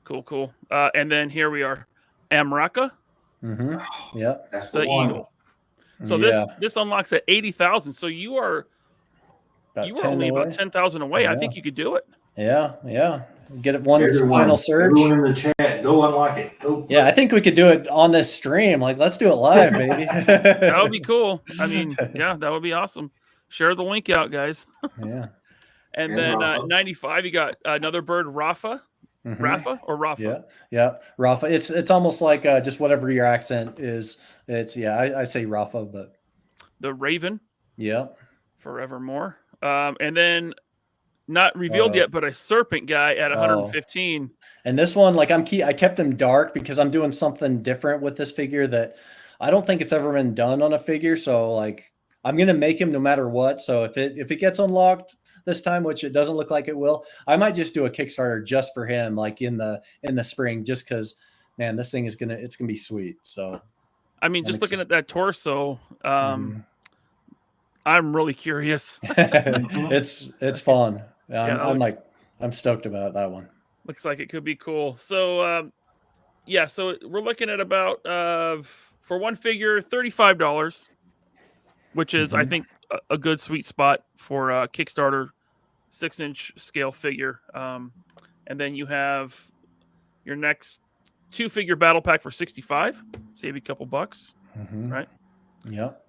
Cool. And then here we are. Amraka. Yeah. That's the eagle. So this unlocks at 80,000. So you are only about 10,000 away. Yeah. I think you could do it. Yeah. Get it final surge. Everyone in the chat, go unlock it. Go. Yeah, I think we could do it on this stream. Like, let's do it live, baby. That would be cool. I mean, yeah, that would be awesome. Share the link out, guys. Yeah. And then 95, you got another bird, Rafa. Rafa or Rafa? Yeah. Rafa. It's almost like just whatever your accent is. It's I say Rafa, but the Raven. Yeah. Forevermore. And then not revealed yet, but a serpent guy at 115. And this one, like I kept him dark because I'm doing something different with this figure that I don't think it's ever been done on a figure. So like I'm gonna make him no matter what. So if it gets unlocked this time, which it doesn't look like it will, I might just do a Kickstarter just for him, like in the spring, just because, man, this thing is gonna be sweet. So I mean, just looking at that torso, I'm really curious. It's fun. I'm stoked about that one. Looks like it could be cool. So so we're looking at about for one figure $35, which is I think a good sweet spot for a Kickstarter 6-inch scale figure. And then you have your next 2-figure battle pack for $65, save you a couple bucks, right? Yep.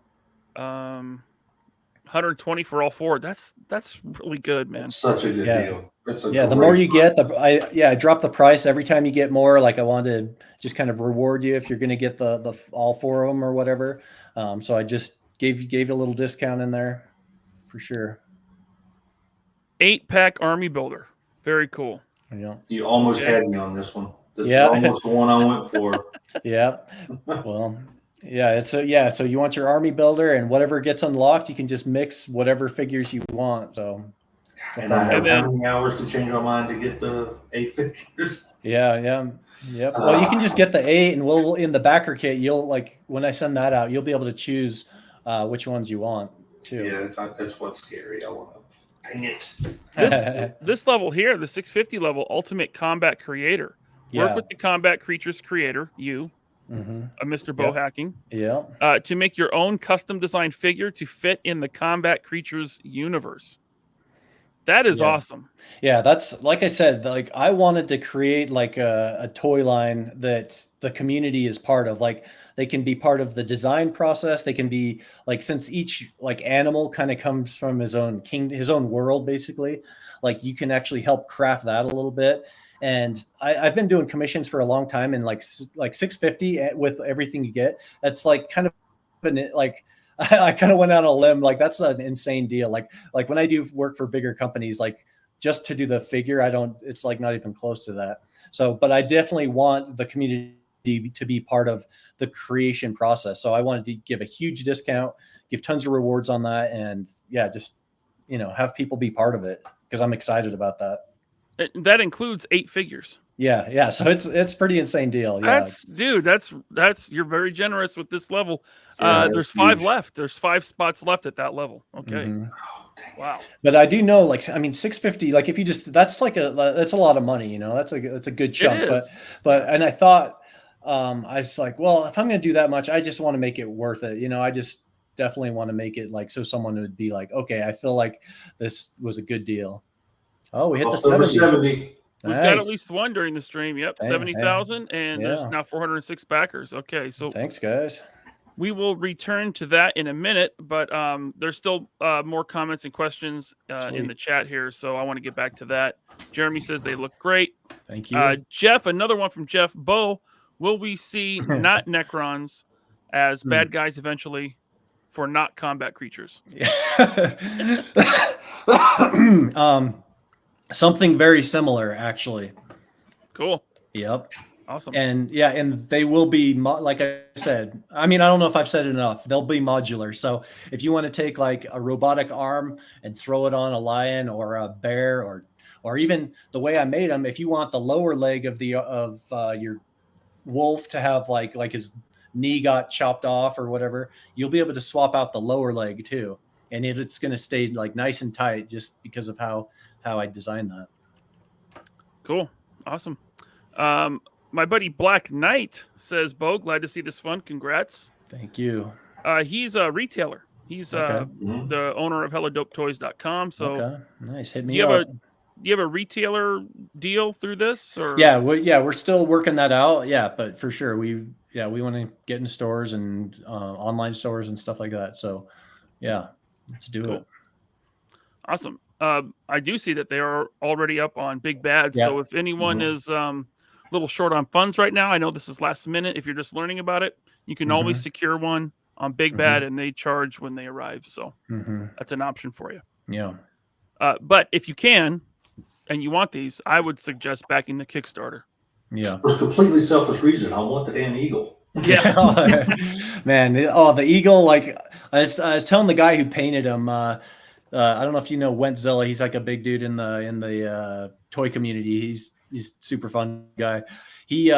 120 for all 4. That's really good, man. That's such a good deal. The more you get, I drop the price every time you get more. Like I wanted to just kind of reward you if you're going to get the all 4 of them or whatever. So I just gave you a little discount in there for sure. 8-pack army builder, very cool. Yeah, you almost had me on this one. This is almost the one I went for. Yeah. Well. Yeah, so you want your army builder, and whatever gets unlocked, you can just mix whatever figures you want. So, and I have how many hours to change my mind to get the 8 figures? Yeah. Well, you can just get the 8, and we'll in the backer kit. You'll like when I send that out, you'll be able to choose which ones you want too. Yeah, that's what's scary. I want to. Dang it! This level here, the 650 level, Ultimate Combat Creator. Work with the Combat Creatures Creator, you. Mr. Bow Hacking. Yeah. To make your own custom designed figure to fit in the Combat Creatures universe. That is awesome. Yeah, that's like I said, like I wanted to create like a toy line that the community is part of. Like they can be part of the design process. They can be like, since each like animal kind of comes from his own his own world, basically, like you can actually help craft that a little bit. And I've been doing commissions for a long time, and like 650 with everything you get, that's like kind of like I kind of went out on a limb. Like that's an insane deal. Like when I do work for bigger companies, like just to do the figure, it's like not even close to that. So, but I definitely want the community to be part of the creation process. So I wanted to give a huge discount, give tons of rewards on that. And just, have people be part of it because I'm excited about that. That includes 8 figures. Yeah. So it's pretty insane deal. Yeah. That's you're very generous with this level. There's 5 left. There's 5 spots left at that level. Okay. Wow. But I do know, like, I mean, 650. Like, if you just that's a lot of money. That's a good chunk. And I thought, I was like, well, if I'm going to do that much, I just want to make it worth it. You know, I just definitely want to make it like, so someone would be like, okay, I feel like this was a good deal. Oh, we hit the 70. We've got at least one during the stream. Yep, 70,000, and yeah. there's now 406 backers. Okay, so thanks, guys. We will return to that in a minute, but there's still more comments and questions in the chat here, so I want to get back to that. Jeremy says they look great. Thank you. Jeff, another one from Jeff. Bo, will we see not Necrons as bad guys eventually for not combat creatures? Something very similar, actually. Cool. Yep. Awesome. And yeah, and they will be, like I said, I mean, I don't know if I've said it enough. They'll be modular. So if you want to take like a robotic arm and throw it on a lion or a bear, or even the way I made them, if you want the lower leg of your wolf to have like his knee got chopped off or whatever, you'll be able to swap out the lower leg too. And it's going to stay like nice and tight just because of how I designed that. Cool. Awesome. My buddy Black Knight says, Bo, glad to see this fun. Congrats. Thank you. He's a retailer. He's the owner of HelloDopeToys.com. So nice. Hit me up. Do you have a retailer deal through this? Or? Yeah, we're still working that out. Yeah, but for sure, we want to get in stores and online stores and stuff like that. So yeah, let's do it. Awesome. I do see that they are already up on Big Bad. Yeah. So if anyone is a little short on funds right now, I know this is last minute. If you're just learning about it, you can always secure one on Big Bad, and they charge when they arrive. So that's an option for you. Yeah. But if you can, and you want these, I would suggest backing the Kickstarter. Yeah. For a completely selfish reason. I want the damn eagle. Yeah. Man. The eagle, like I was telling the guy who painted him, I don't know if you know Wentzilla. He's like a big dude in the toy community. He's super fun guy. He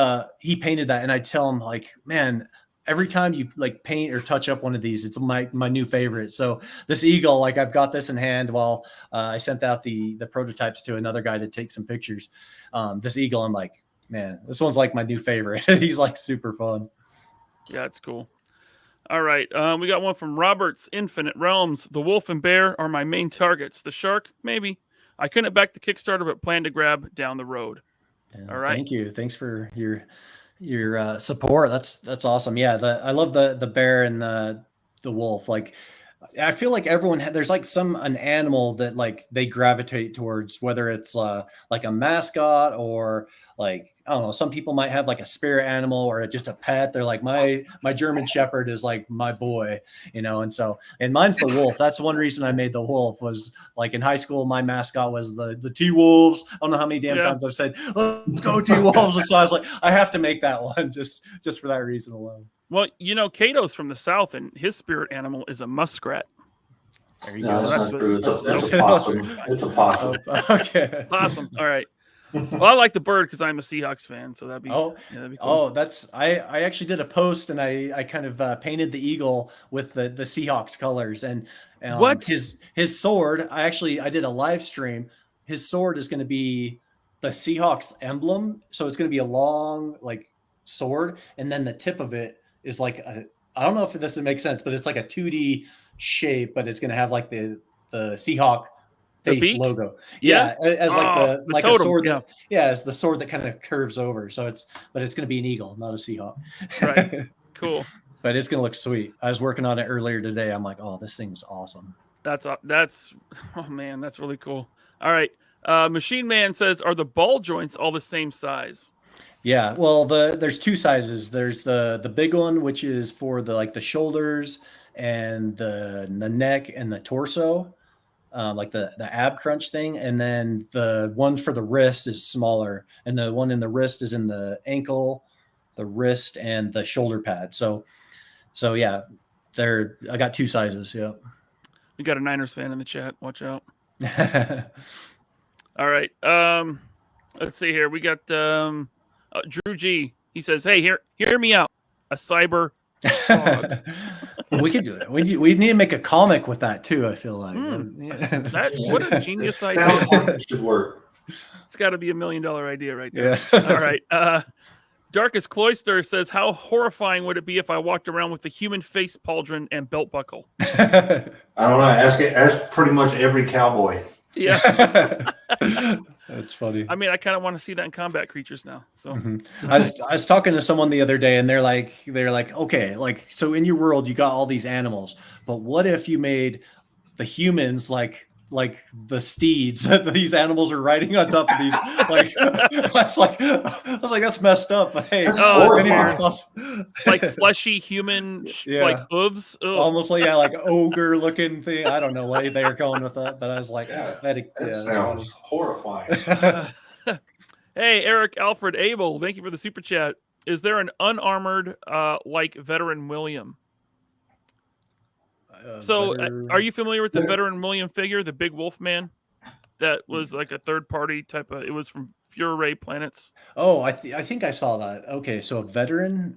painted that, and I tell him like, man, every time you like paint or touch up one of these, it's my new favorite. So this eagle, like I've got this in hand while I sent out the prototypes to another guy to take some pictures. This eagle, I'm like, man, this one's like my new favorite. He's like super fun. Yeah, it's cool. All right. We got one from Robert's Infinite Realms. The wolf and bear are my main targets. The shark, maybe. I couldn't back the Kickstarter, but plan to grab down the road. Yeah, all right. Thank you. Thanks for your support. That's awesome. Yeah. I love the bear and the wolf. Like, I feel like everyone there's like an animal that like they gravitate towards, whether it's like a mascot or like, I don't know, some people might have like a spirit animal or just a pet. They're like, my German Shepherd is like my boy, you know? And mine's the wolf. That's one reason I made the wolf was like in high school, my mascot was the T-Wolves. I don't know how many damn times I've said, let's go T-Wolves. And so I was like, I have to make that one just for that reason alone. Well, you know, Kato's from the South, and his spirit animal is a muskrat. There you go. That's not true. It's a possum. It's a possum. Okay. Possum. All right. Well, I like the bird because I'm a Seahawks fan, so that'd be cool. I actually did a post and I kind of painted the eagle with the Seahawks colors and what his sword. I did a live stream. His sword is going to be the Seahawks emblem, so it's going to be a long like sword, and then the tip of it is like I don't know if this makes sense, but it's like a 2D shape, but it's going to have like the Seahawk face logo. Yeah. As like a sword. As the sword that kind of curves over. So it's going to be an eagle, not a Seahawk. Right. Cool. But it's going to look sweet. I was working on it earlier today. I'm like, oh, this thing's awesome. That's oh man, that's really cool. All right. Machine Man says, are the ball joints all the same size? Yeah. Well, there's two sizes. There's the big one, which is for the shoulders and the neck and the torso. Like the ab crunch thing, and then the one for the wrist is smaller, and the one in the wrist is in the ankle, the wrist, and the shoulder pad. So yeah, I got two sizes. Yeah, we got a Niners fan in the chat. Watch out. All right. Let's see here. We got Drew G. He says, "Hey, hear me out. A cyber dog." We could do that. We need to make a comic with that too. I feel like what a genius idea! It should work. It's got to be $1 million idea right there. Yeah. All right. Darkest Cloister says, how horrifying would it be if I walked around with a human face pauldron and belt buckle? I don't know. Ask pretty much every cowboy. Yeah. That's funny. I mean, I kind of want to see that in combat creatures now. So I was talking to someone the other day, and they're like, okay, like, so in your world you got all these animals, but what if you made the humans like the steeds that these animals are riding on top of these? Like, I was like, that's messed up. But hey, like fleshy human, like hooves, almost like ogre looking thing. I don't know why they were going with that, but I was like, that sounds horrifying. Hey, Eric Alfred Abel, thank you for the super chat. Is there an unarmored like Veteran William? Are you familiar with the Veteran William figure, the big wolf man? That was like a third party type of. It was from Fury Planets. Oh, I think I saw that. Okay, so a veteran.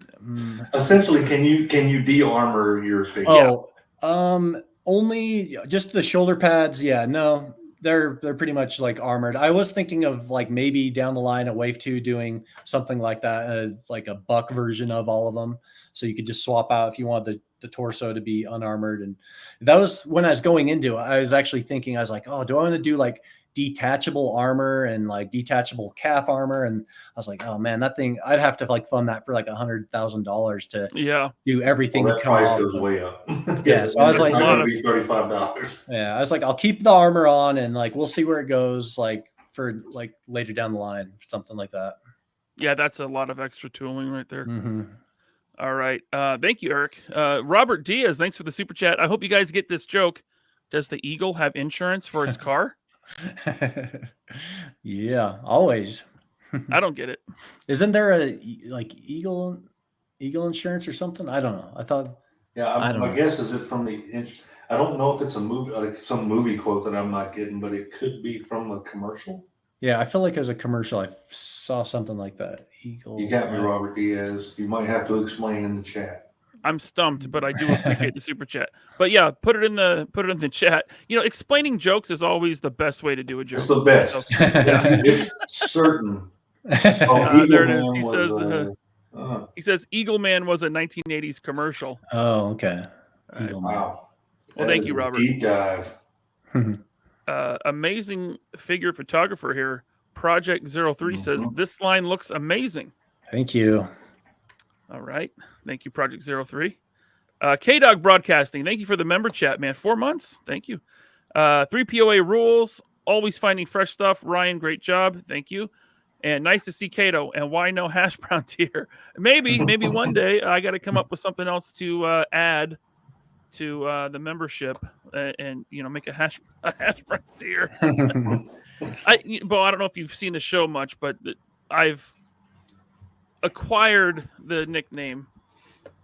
Essentially, can you de-armor your figure? Only just the shoulder pads. Yeah, no, they're pretty much like armored. I was thinking of like maybe down the line a Wave 2 doing something like that, like a buck version of all of them. So you could just swap out if you wanted the torso to be unarmored. And that was when I was going into it. I was actually thinking, I was like, oh, do I want to do like detachable armor and like detachable calf armor? And I was like, oh man, that thing, I'd have to like fund that for like $100,000 to do everything. Well, that price goes way up. Yeah, so I was like, be $35. Yeah, I was like, I'll keep the armor on and like we'll see where it goes, like for like later down the line, something like that. Yeah, that's a lot of extra tooling right there. Mm-hmm. All right. Thank you, Eric. Robert Diaz, thanks for the super chat. I hope you guys get this joke. Does the Eagle have insurance for its car? Yeah, always. I don't get it. Isn't there a like Eagle insurance or something? I don't know. I thought. Yeah, my guess is it from the. I don't know if it's a movie, like some movie quote that I'm not getting, but it could be from a commercial. Yeah, I feel like as a commercial, I saw something like that. Eagle. You got me, Robert Diaz. You might have to explain in the chat. I'm stumped, but I do appreciate the super chat. But yeah, put it in the chat. You know, explaining jokes is always the best way to do a joke. It's the best. So, yeah, it's certain. There it is. He says Eagle Man was a 1980s commercial. Oh, okay. Right. Wow. Well, thank you, Robert. Deep dive. Amazing figure photographer here. Project 03 says this line looks amazing. Thank you. All right. Thank you, Project 03. K-Dog Broadcasting. Thank you for the member chat, man. 4 months. Thank you. 3POA rules. Always finding fresh stuff. Ryan, great job. Thank you. And nice to see Kato. And why no hash browns here? Maybe one day I got to come up with something else to add to the membership and make a hash brown tier. I don't know if you've seen the show much, but I've acquired the nickname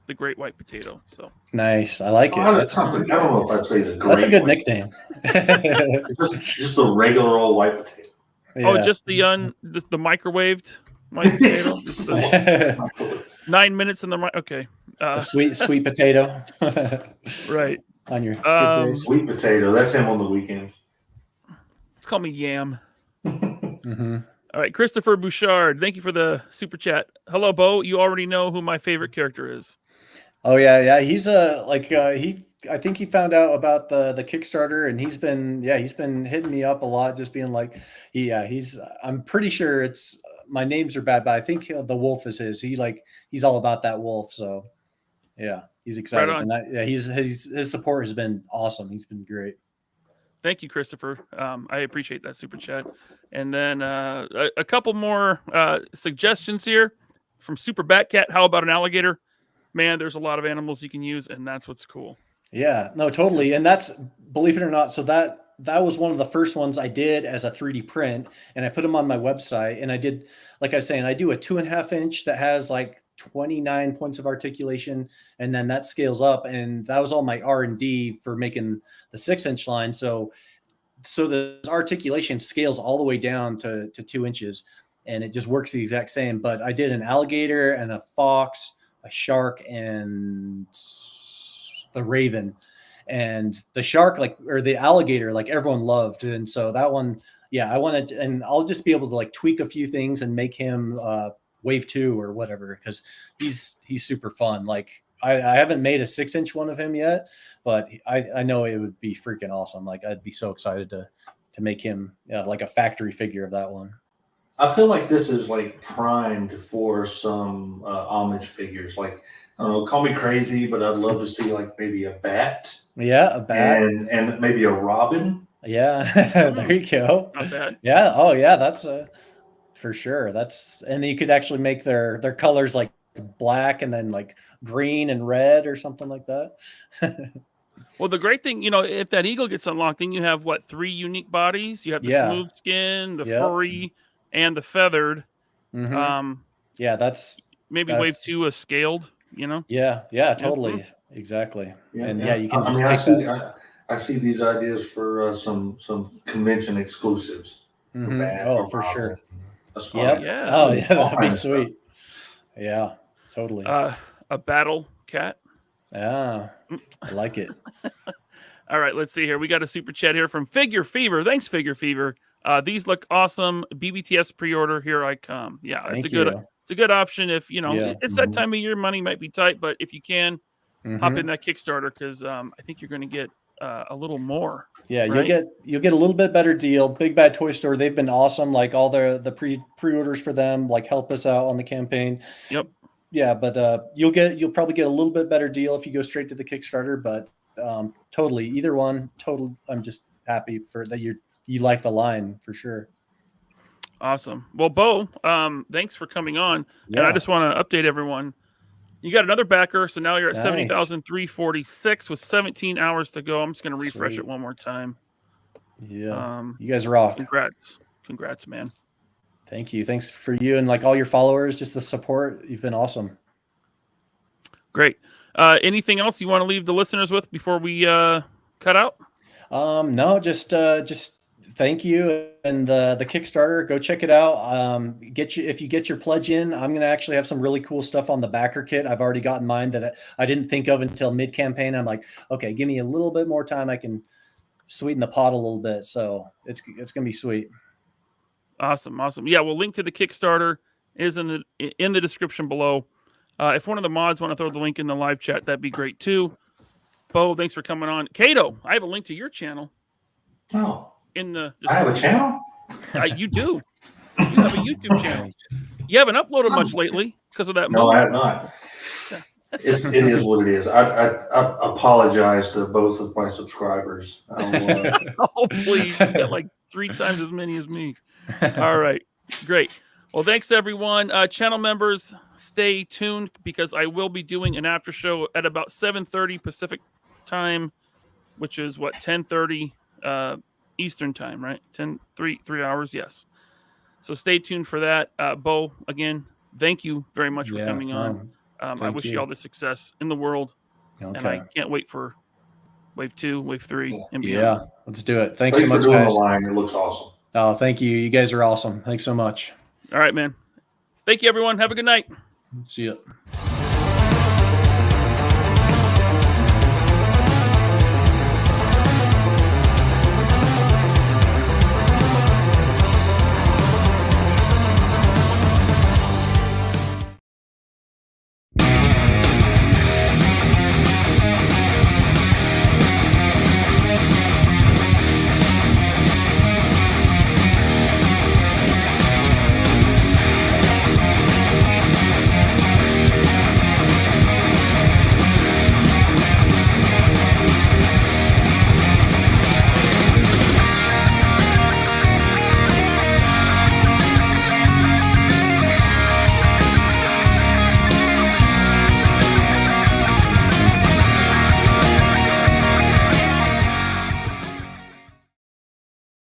the Great White Potato. So nice. I like it. That's something. I don't know if I'd say the Great. That's a good nickname. just the regular old white potato. Yeah. Oh, just the microwaved white potato. 9 minutes in the okay. Sweet potato. Right. On your good days. Sweet potato. That's him on the weekends. Let's call me Yam. Mm-hmm. All right, Christopher Bouchard. Thank you for the super chat. Hello, Bo. You already know who my favorite character is. Oh yeah. He's I think he found out about the Kickstarter, and he's been hitting me up a lot, just being like, I'm pretty sure it's my names are bad, but I think the wolf is his. He's all about that wolf. So yeah, he's excited. Right on. And his support has been awesome. He's been great. Thank you, Christopher. I appreciate that super chat. And then a couple more suggestions here from Super Batcat. How about an alligator? Man, there's a lot of animals you can use, and that's what's cool. Yeah, no, totally. And that's, believe it or not, so that was one of the first ones I did as a 3D print, and I put them on my website. And I did, like I was saying, I do a 2.5 inch that has like 29 points of articulation, and then that scales up. And that was all my R&D for making the 6-inch line. So the articulation scales all the way down to 2 inches, and it just works the exact same. But I did an alligator and a fox, a shark, and the raven. And the shark, or the alligator, everyone loved. And so that one, yeah, I wanted, and I'll just be able to tweak a few things and make him wave 2 or whatever, because he's super fun. Like I haven't made a 6-inch one of him yet, but I know it would be freaking awesome. Like I'd be so excited to make him like a factory figure of that one. I feel like this is like primed for some homage figures. Like, I don't know, call me crazy, but I'd love to see like maybe a bat. Yeah, a bat. And maybe a robin. Yeah, there you go. Not bad. Yeah. Oh yeah, that's for sure. And you could actually make their colors like black and then like green and red or something like that. Well, the great thing, if that eagle gets unlocked, then you have 3 unique bodies. You have the smooth skin, the furry, and the feathered. Mm-hmm. That's wave 2 is scaled. Yeah, totally, mm-hmm. Exactly. Yeah, and you can I see these ideas for some convention exclusives. Mm-hmm. For sure. Yep. Yeah. Oh yeah, that'd be sweet. Yeah, totally. A battle cat. Yeah, I like it. All right, let's see here. We got a super chat here from Figure Fever. Thanks, Figure Fever. These look awesome. BBTS pre-order. Here I come. Yeah, it's a good option if it's that time of year. Money might be tight, but if you can hop in that Kickstarter, because I think you're going to get a little more. Yeah, right? you'll get a little bit better deal. Big Bad Toy Store, they've been awesome. Like all the pre-orders for them, like help us out on the campaign. Yep. Yeah, but you'll probably get a little bit better deal if you go straight to the Kickstarter. But totally, either one. I'm just happy for that you like the line for sure. Awesome. Well, Bo, thanks for coming on. Yeah. And I just want to update everyone. You got another backer, so now you're at 70,346 with 17 hours to go. I'm just going to refresh it one more time. Yeah, you guys rock. Congrats, man. Thank you. Thanks for you and like all your followers, just the support. You've been awesome. Great. Anything else you want to leave the listeners with before we cut out? No, just thank you. And the Kickstarter, go check it out. If you get your pledge in, I'm going to actually have some really cool stuff on the backer kit. I've already gotten mine that I didn't think of until mid-campaign. I'm like, okay, give me a little bit more time. I can sweeten the pot a little bit. So it's going to be sweet. Awesome. Yeah, we'll link to the Kickstarter is in the description below. If one of the mods want to throw the link in the live chat, that'd be great too. Bo, thanks for coming on. Kato, I have a link to your channel. Oh. I have a channel? You do. You have a YouTube channel. You haven't uploaded much lately because of that. No, I have not. It is what it is. I apologize to both of my subscribers. Oh, please. You got like 3 times as many as me. All right. Great. Well, thanks, everyone. Channel members, stay tuned because I will be doing an after show at about 7:30 Pacific time, which is 10:30 Eastern time, right? 3 hours. Yes. So stay tuned for that. Bo, again, thank you very much for coming on. I wish you all the success in the world. Okay. And I can't wait for wave 2, wave 3, and beyond. Yeah, let's do it. Thanks so much, for doing guys. the line. It looks awesome. Oh, thank you. You guys are awesome. Thanks so much. All right, man. Thank you, everyone. Have a good night. See you.